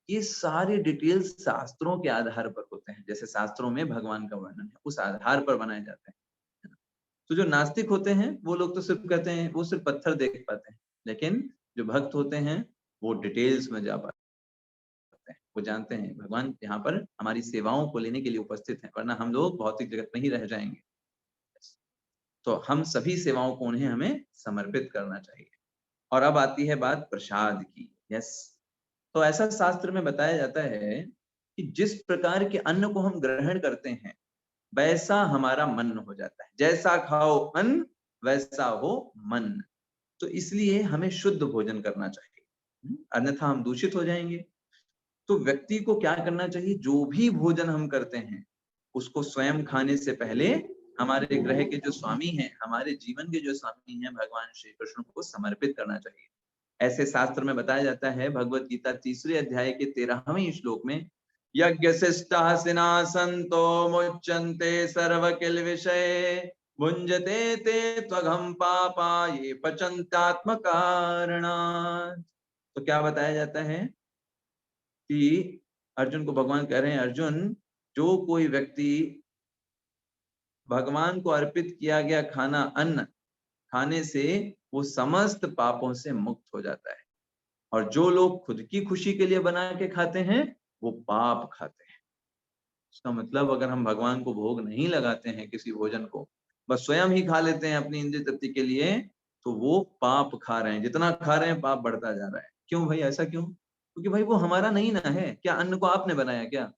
ये सारे डिटेल्स शास्त्रों के आधार पर होते हैं। जैसे शास्त्रों में भगवान का वर्णन है, उस आधार पर बनाए जाते हैं। तो जो नास्तिक होते हैं वो लोग तो सिर्फ कहते हैं, वो सिर्फ पत्थर देख पाते हैं, लेकिन जो भक्त होते हैं वो डिटेल्स में जा पाते हैं, वो जानते हैं भगवान यहाँ पर हमारी सेवाओं को लेने के लिए उपस्थित है, वरना हम लोग भौतिक जगत में ही रह जाएंगे। तो हम सभी सेवाओं को उन्हें हमें समर्पित करना चाहिए। और अब आती है बात प्रसाद की। यस, तो ऐसा शास्त्र में बताया जाता है कि जिस प्रकार के अन्न को हम ग्रहण करते हैं वैसा हमारा मन हो जाता है। जैसा खाओ अन्न वैसा हो मन। तो इसलिए हमें शुद्ध भोजन करना चाहिए, अन्यथा हम दूषित हो जाएंगे। तो व्यक्ति को क्या करना चाहिए, जो भी भोजन हम करते हैं उसको स्वयं खाने से पहले हमारे ग्रह के जो स्वामी हैं, हमारे जीवन के जो स्वामी हैं भगवान श्री कृष्ण को समर्पित करना चाहिए। ऐसे शास्त्र में बताया जाता है, भगवत गीता 3 अध्याय के 13वें श्लोक में, यज्ञ शिष्टा सिनासंतो मुच्यन्ते सर्व किल विषय भुंजते ते त्वघम पापा ये पचन्त्यात्म कारणात्। तो क्या बताया जाता है कि अर्जुन को भगवान कह रहे हैं, अर्जुन जो कोई व्यक्ति भगवान को अर्पित किया गया खाना अन्न खाने से वो समस्त पापों से मुक्त हो जाता है, और जो लोग खुद की खुशी के लिए बना के खाते हैं वो पाप खाते हैं। इसका मतलब अगर हम भगवान को भोग नहीं लगाते हैं किसी भोजन को, बस स्वयं ही खा लेते हैं अपनी इंद्रिय तृप्ति के लिए, तो वो पाप खा रहे हैं। जितना खा रहे हैं पाप बढ़ता जा रहा है। क्यों भाई, ऐसा क्यों? क्योंकि भाई वो हमारा नहीं ना है। क्या अन्न को आपने बनाया? क्या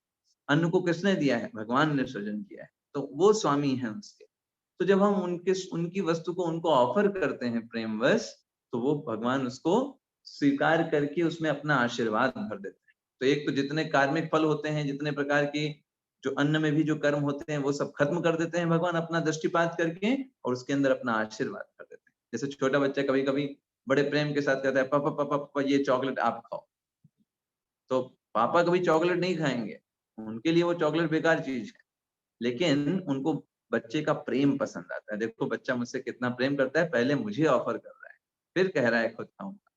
अन्न को किसने दिया है? भगवान ने सृजन किया है, तो वो स्वामी है उसके। तो जब हम उनकी वस्तु को उनको ऑफर करते हैं प्रेमवश, तो वो भगवान उसको स्वीकार करके उसमें अपना आशीर्वाद भर देते हैं। तो एक तो जितने कार्मिक फल होते हैं, जितने प्रकार के जो अन्न में भी जो कर्म होते हैं वो सब खत्म कर देते हैं भगवान अपना दृष्टिपात करके, और उसके अंदर अपना आशीर्वाद कर देते हैं। जैसे छोटा बच्चा कभी कभी बड़े प्रेम के साथ कहता है, पापा पापा पापा ये चॉकलेट आप खाओ, तो पापा कभी चॉकलेट नहीं खाएंगे, उनके लिए वो चॉकलेट बेकार चीज है। लेकिन उनको बच्चे का प्रेम पसंद आता है। देखो बच्चा मुझसे कितना प्रेम करता है, पहले मुझे ऑफर कर रहा है, फिर कह रहा है खुद खाऊंगा।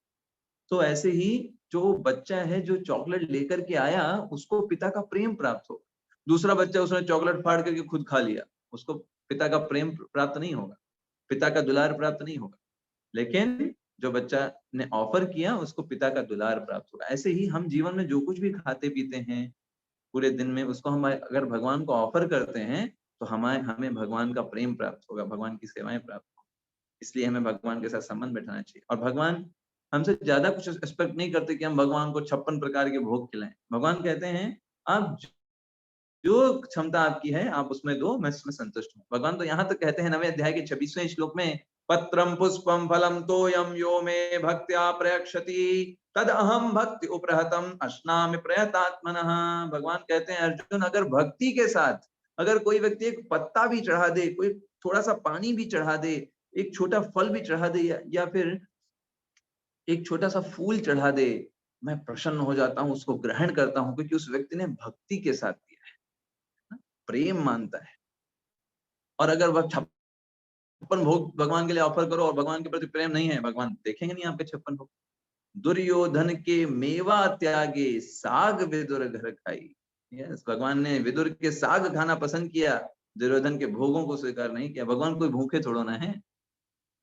तो ऐसे ही जो बच्चा है जो चॉकलेट लेकर के आया, उसको पिता का प्रेम प्राप्त हो। दूसरा बच्चा उसने चॉकलेट फाड़ करके खुद खा लिया, उसको पिता का प्रेम प्राप्त नहीं होगा, पिता का दुलार प्राप्त नहीं होगा। लेकिन जो बच्चा ने ऑफर किया उसको पिता का दुलार प्राप्त होगा। ऐसे ही हम जीवन में जो कुछ भी खाते पीते हैं पूरे दिन में, उसको हम अगर भगवान को ऑफर करते हैं तो हमें भगवान का प्रेम प्राप्त होगा, भगवान की सेवाएं प्राप्त होगी। इसलिए हमें भगवान के साथ संबंध बैठाना चाहिए। और भगवान हमसे ज्यादा कुछ एक्सपेक्ट नहीं करते कि हम भगवान को 56 प्रकार के भोग खिलाएं। भगवान कहते हैं आप जो क्षमता आपकी है आप उसमें दो, मैं इसमें संतुष्ट हूँ। भगवान तो यहाँ तक कहते हैं 9वें अध्याय के 26वें श्लोक में, पत्रम पुष्पम फलम तोयम यो मे भक्त्या प्रयक्षति तद अहम भक्ति उपरहतम अश्नामि प्रयतात्मनः। भगवान कहते हैं अर्जुन, अगर भक्ति के साथ अगर कोई व्यक्ति एक पत्ता भी चढ़ा दे, कोई थोड़ा सा पानी भी चढ़ा दे, एक छोटा फल भी चढ़ा दे, या फिर एक छोटा सा फूल चढ़ा दे, मैं प्रसन्न हो जाता हूँ, उसको ग्रहण करता हूँ, क्योंकि उस व्यक्ति ने भक्ति के साथ किया है ना, प्रेम मानता है। और अगर वह 56 भोग भगवान के लिए ऑफर करो और भगवान के प्रति प्रेम नहीं है, भगवान देखेंगे नहीं आपके 56 भोग। दुर्योधन के मेवा त्यागे साग विदुर घर खाई। यस, भगवान ने विदुर के साग खाना पसंद किया, दुर्योधन के भोगों को स्वीकार नहीं किया। भगवान कोई भूखे थोड़ो ना है,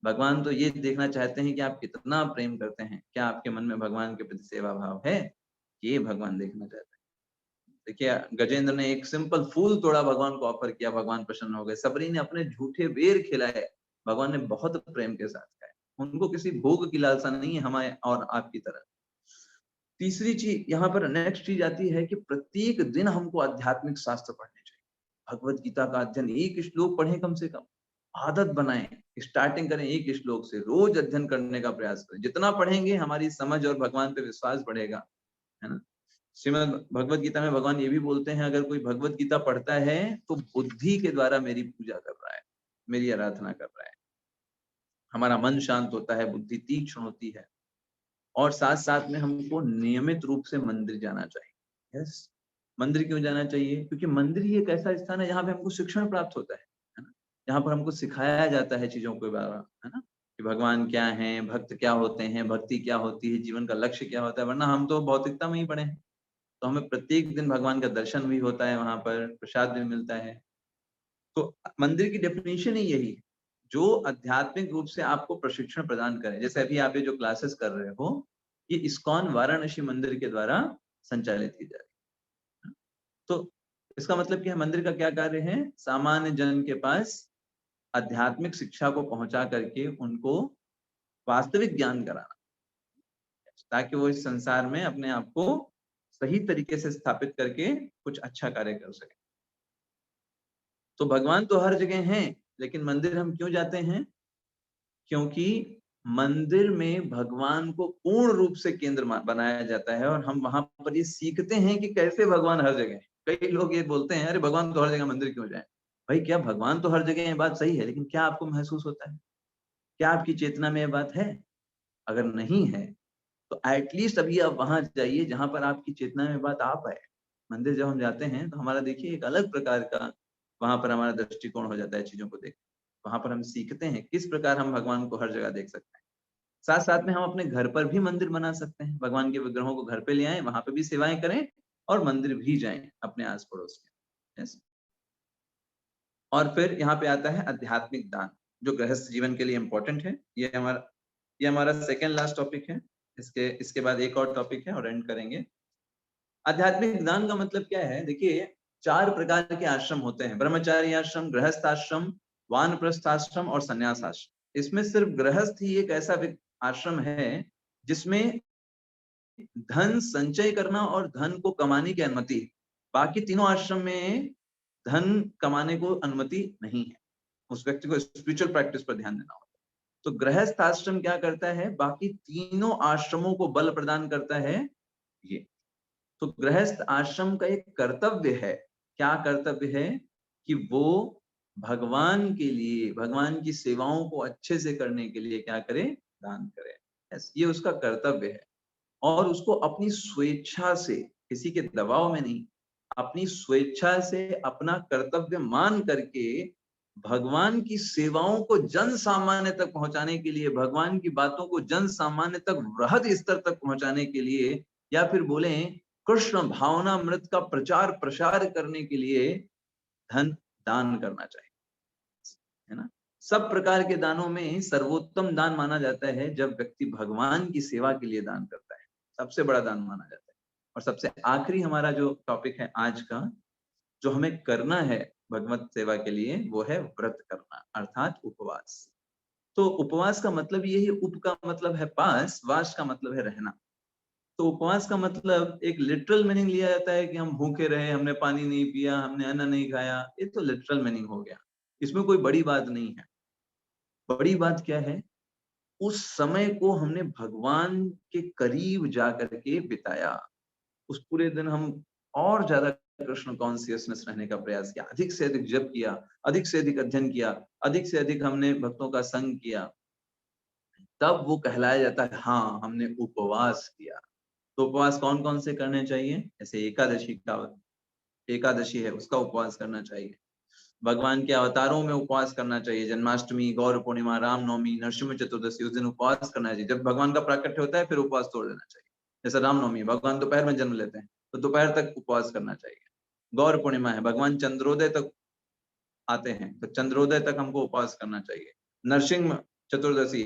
भगवान तो ये देखना चाहते हैं कि आप कितना प्रेम करते हैं, क्या आपके मन में भगवान के प्रति सेवा भाव है, ये भगवान देखना चाहते हैं। देखिए, गजेंद्र ने एक सिंपल फूल तोड़ा, भगवान को ऑफर किया, भगवान प्रसन्न हो गए। सबरी ने अपने झूठे बेर खिलाए, भगवान ने बहुत प्रेम के साथ खाए। उनको किसी भोग की लालसा नहीं है हमारे और आपकी तरह। तीसरी चीज यहाँ पर नेक्स्ट चीज आती है कि प्रत्येक दिन हमको आध्यात्मिक शास्त्र पढ़ने चाहिए। भगवत गीता का अध्ययन एक श्लोक पढ़ें, कम से कम आदत बनाएं, स्टार्टिंग करें एक श्लोक से, रोज अध्ययन करने का प्रयास करें। जितना पढ़ेंगे हमारी समझ और भगवान पे विश्वास बढ़ेगा, है ना। श्रीमद् भगवत गीता में भगवान ये भी बोलते हैं, अगर कोई भगवत गीता पढ़ता है तो बुद्धि के द्वारा मेरी पूजा कर रहा है, मेरी आराधना कर रहा है। हमारा मन शांत होता है, बुद्धि तीक्ष्ण होती है। और साथ साथ में हमको नियमित रूप से मंदिर जाना चाहिए। यस, मंदिर क्यों जाना चाहिए? क्योंकि मंदिर ही एक ऐसा स्थान है जहाँ पे हमको शिक्षण प्राप्त होता है ना। जहाँ पर हमको सिखाया जाता है चीजों के बारे में, है ना, कि भगवान क्या है, भक्त क्या होते हैं, भक्ति क्या होती है, जीवन का लक्ष्य क्या होता है। वरना हम तो भौतिकता में ही पड़े हैं। तो हमें प्रत्येक दिन भगवान का दर्शन भी होता है, वहां पर प्रसाद भी मिलता है। तो मंदिर की डेफिनेशन ही यही है, जो आध्यात्मिक रूप से आपको प्रशिक्षण प्रदान करे। जैसे अभी आप ये जो क्लासेस कर रहे हो, ये इस्कॉन वाराणसी मंदिर के द्वारा संचालित की जा रही है। तो इसका मतलब क्या है, मंदिर का क्या कार्य है? सामान्य जन के पास आध्यात्मिक शिक्षा को पहुंचा करके उनको वास्तविक ज्ञान कराना, ताकि वो इस संसार में अपने आप को सही तरीके से स्थापित करके कुछ अच्छा कार्य कर सके। तो भगवान तो हर जगह हैं, लेकिन मंदिर हम क्यों जाते हैं? क्योंकि मंदिर में भगवान को पूर्ण रूप से केंद्र बनाया जाता है, और हम वहां पर ये सीखते हैं कि कैसे भगवान हर जगह है। कई लोग ये बोलते हैं, अरे भगवान तो हर जगह, मंदिर क्यों जाए? भाई, क्या भगवान तो हर जगह है, बात सही है, लेकिन क्या आपको महसूस होता है? क्या आपकी चेतना में ये बात है? अगर नहीं है तो एटलीस्ट अभी आप वहां जाइए जहां पर आपकी चेतना में बात आ पाए। मंदिर जब हम जाते हैं तो हमारा देखिए एक अलग प्रकार का वहां पर हमारा दृष्टिकोण हो जाता है चीजों को देख। वहां पर हम सीखते हैं किस प्रकार हम भगवान को हर जगह देख सकते हैं। साथ साथ में हम अपने घर पर भी मंदिर बना सकते हैं, भगवान के विग्रहों को घर पे ले आए, वहां पे भी सेवाएं करें, और मंदिर भी जाएं अपने आस पड़ोस में। यस। और फिर यहाँ पे आता है आध्यात्मिक दान, जो गृहस्थ जीवन के लिए इंपॉर्टेंट है। ये हमारा सेकेंड लास्ट टॉपिक है। इसके बाद एक और टॉपिक है और एंड करेंगे। आध्यात्मिक दान का मतलब क्या है? देखिए, 4 प्रकार के आश्रम होते हैं, ब्रह्मचारी आश्रम, गृहस्थ आश्रम, वानप्रस्थ आश्रम और संन्यास आश्रम। इसमें सिर्फ गृहस्थ ही एक ऐसा आश्रम है जिसमें धन संचय करना और धन को कमाने की अनुमति है। बाकी तीनों आश्रम में धन कमाने को अनुमति नहीं है। उस व्यक्ति को स्पिरिचुअल प्रैक्टिस पर ध्यान देना होगा। तो गृहस्थ आश्रम क्या करता है? बाकी तीनों आश्रमों को बल प्रदान करता है ये। तो गृहस्थ आश्रम का एक कर्तव्य है। क्या कर्तव्य है? कि वो भगवान के लिए, भगवान की सेवाओं को अच्छे से करने के लिए क्या करे? दान करे। ये उसका कर्तव्य है। और उसको अपनी स्वेच्छा से, किसी के दबाव में नहीं, अपनी स्वेच्छा से अपना कर्तव्य मान करके भगवान की सेवाओं को जन सामान्य तक पहुंचाने के लिए, भगवान की बातों को जन सामान्य तक, वृहद स्तर तक पहुंचाने के लिए, या फिर बोले कृष्ण भावनामृत का प्रचार प्रसार करने के लिए धन दान करना चाहिए, है ना। सब प्रकार के दानों में सर्वोत्तम दान माना जाता है जब व्यक्ति भगवान की सेवा के लिए दान करता है, सबसे बड़ा दान माना जाता है। और सबसे आखिरी हमारा जो टॉपिक है आज का, जो हमें करना है भगवत सेवा के लिए, वो है व्रत करना, अर्थात उपवास। तो उपवास का मतलब ये है, उप का मतलब है पास, वास का मतलब है रहना। तो उपवास का मतलब एक लिटरल मीनिंग लिया जाता है कि हम भूखे रहे, हमने पानी नहीं पिया, हमने अन्न नहीं खाया, ये तो लिटरल मीनिंग हो गया। इसमें कोई बड़ी बात नहीं है। बड़ी बात क्या है? उस समय को हमने भगवान के करीब जाकर के बिताया। उस पूरे दिन हम और ज्यादा कृष्ण कॉन्शियसनेस रहने का प्रयास किया, अधिक से अधिक जप किया, अधिक से अधिक अध्ययन किया, अधिक से अधिक हमने भक्तों का संग किया। तब वो कहलाया जाता है हाँ हमने उपवास किया। तो उपवास कौन कौन से करने चाहिए? जैसे एकादशी है उसका उपवास करना चाहिए, भगवान के अवतारों में उपवास करना चाहिए, जन्माष्टमी, गौर पूर्णिमा, रामनवमी, नरसिंह चतुर्दशी, उस दिन उपवास करना चाहिए। जब भगवान का प्राकट्य होता है फिर उपवास तोड़ देना चाहिए। जैसे रामनवमी, भगवान दोपहर में जन्म लेते हैं तो दोपहर तक उपवास करना चाहिए। गौर पूर्णिमा है, भगवान चंद्रोदय तक आते हैं तो चंद्रोदय तक हमको उपवास करना चाहिए। नरसिंह चतुर्दशी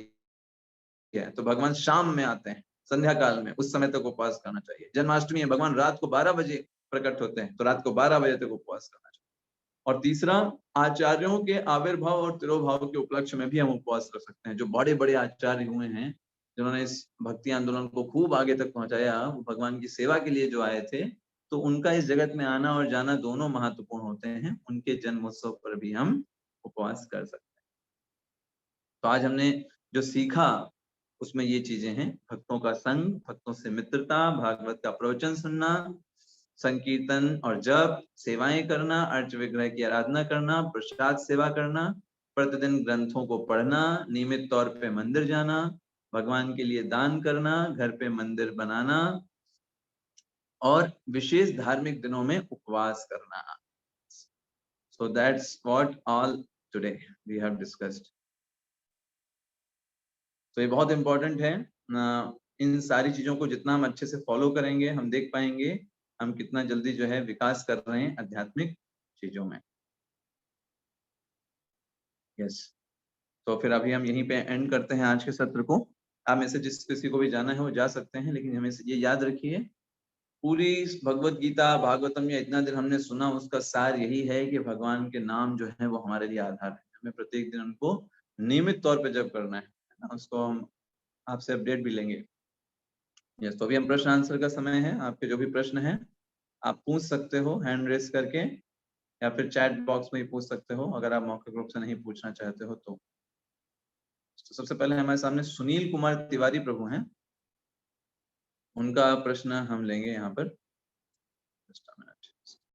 है तो भगवान शाम में आते हैं, संध्या काल में, उस समय तक उपवास करना चाहिए। जन्माष्टमी है, भगवान रात को 12 बजे प्रकट होते हैं तो रात को 12 बजे तक उपवास करना चाहिए। और तीसरा, आचार्यों के आविर्भाव और तिरोभाव के उपलक्ष्य में भी हम उपवास कर सकते हैं। जो बड़े बड़े आचार्य हुए हैं जिन्होंने इस भक्ति आंदोलन को खूब आगे तक पहुंचाया, वो भगवान की सेवा के लिए जो आए थे, तो उनका इस जगत में आना और जाना दोनों महत्वपूर्ण होते हैं। उनके जन्मोत्सव पर भी हम उपवास कर सकते हैं। तो आज हमने जो सीखा उसमें ये चीजें हैं, भक्तों का संग, भक्तों से मित्रता, भागवत का प्रवचन सुनना, संकीर्तन और जप, सेवाएं करना, अर्च विग्रह की आराधना करना, प्रसाद सेवा करना, प्रतिदिन ग्रंथों को पढ़ना, नियमित तौर पे मंदिर जाना, भगवान के लिए दान करना, घर पे मंदिर बनाना और विशेष धार्मिक दिनों में उपवास करना। So that's what all today we have discussed. तो ये बहुत इंपॉर्टेंट है। इन सारी चीजों को जितना हम अच्छे से फॉलो करेंगे, हम देख पाएंगे हम कितना जल्दी जो है विकास कर रहे हैं आध्यात्मिक चीजों में। यस, तो फिर अभी हम यहीं पे एंड करते हैं आज के सत्र को। आप में से जिस किसी को भी जाना है वो जा सकते हैं, लेकिन हमें ये याद रखिए, पूरी भगवत गीता, भागवतम या इतना दिन हमने सुना, उसका सार यही है कि भगवान के नाम जो है वो हमारे लिए आधार है। हमें प्रत्येक दिन उनको नियमित तौर पे जप करना है ना, उसको हम आपसे अपडेट भी लेंगे। यस, तो अभी हम प्रश्न आंसर का समय है। आपके जो भी प्रश्न है आप पूछ सकते हो हैंड रेस करके, या फिर चैट बॉक्स में ही पूछ सकते हो अगर आप मौखिक रूप से नहीं पूछना चाहते हो तो सबसे पहले हमारे सामने सुनील कुमार तिवारी प्रभु हैं, उनका प्रश्न हम लेंगे यहाँ पर। Just a minute.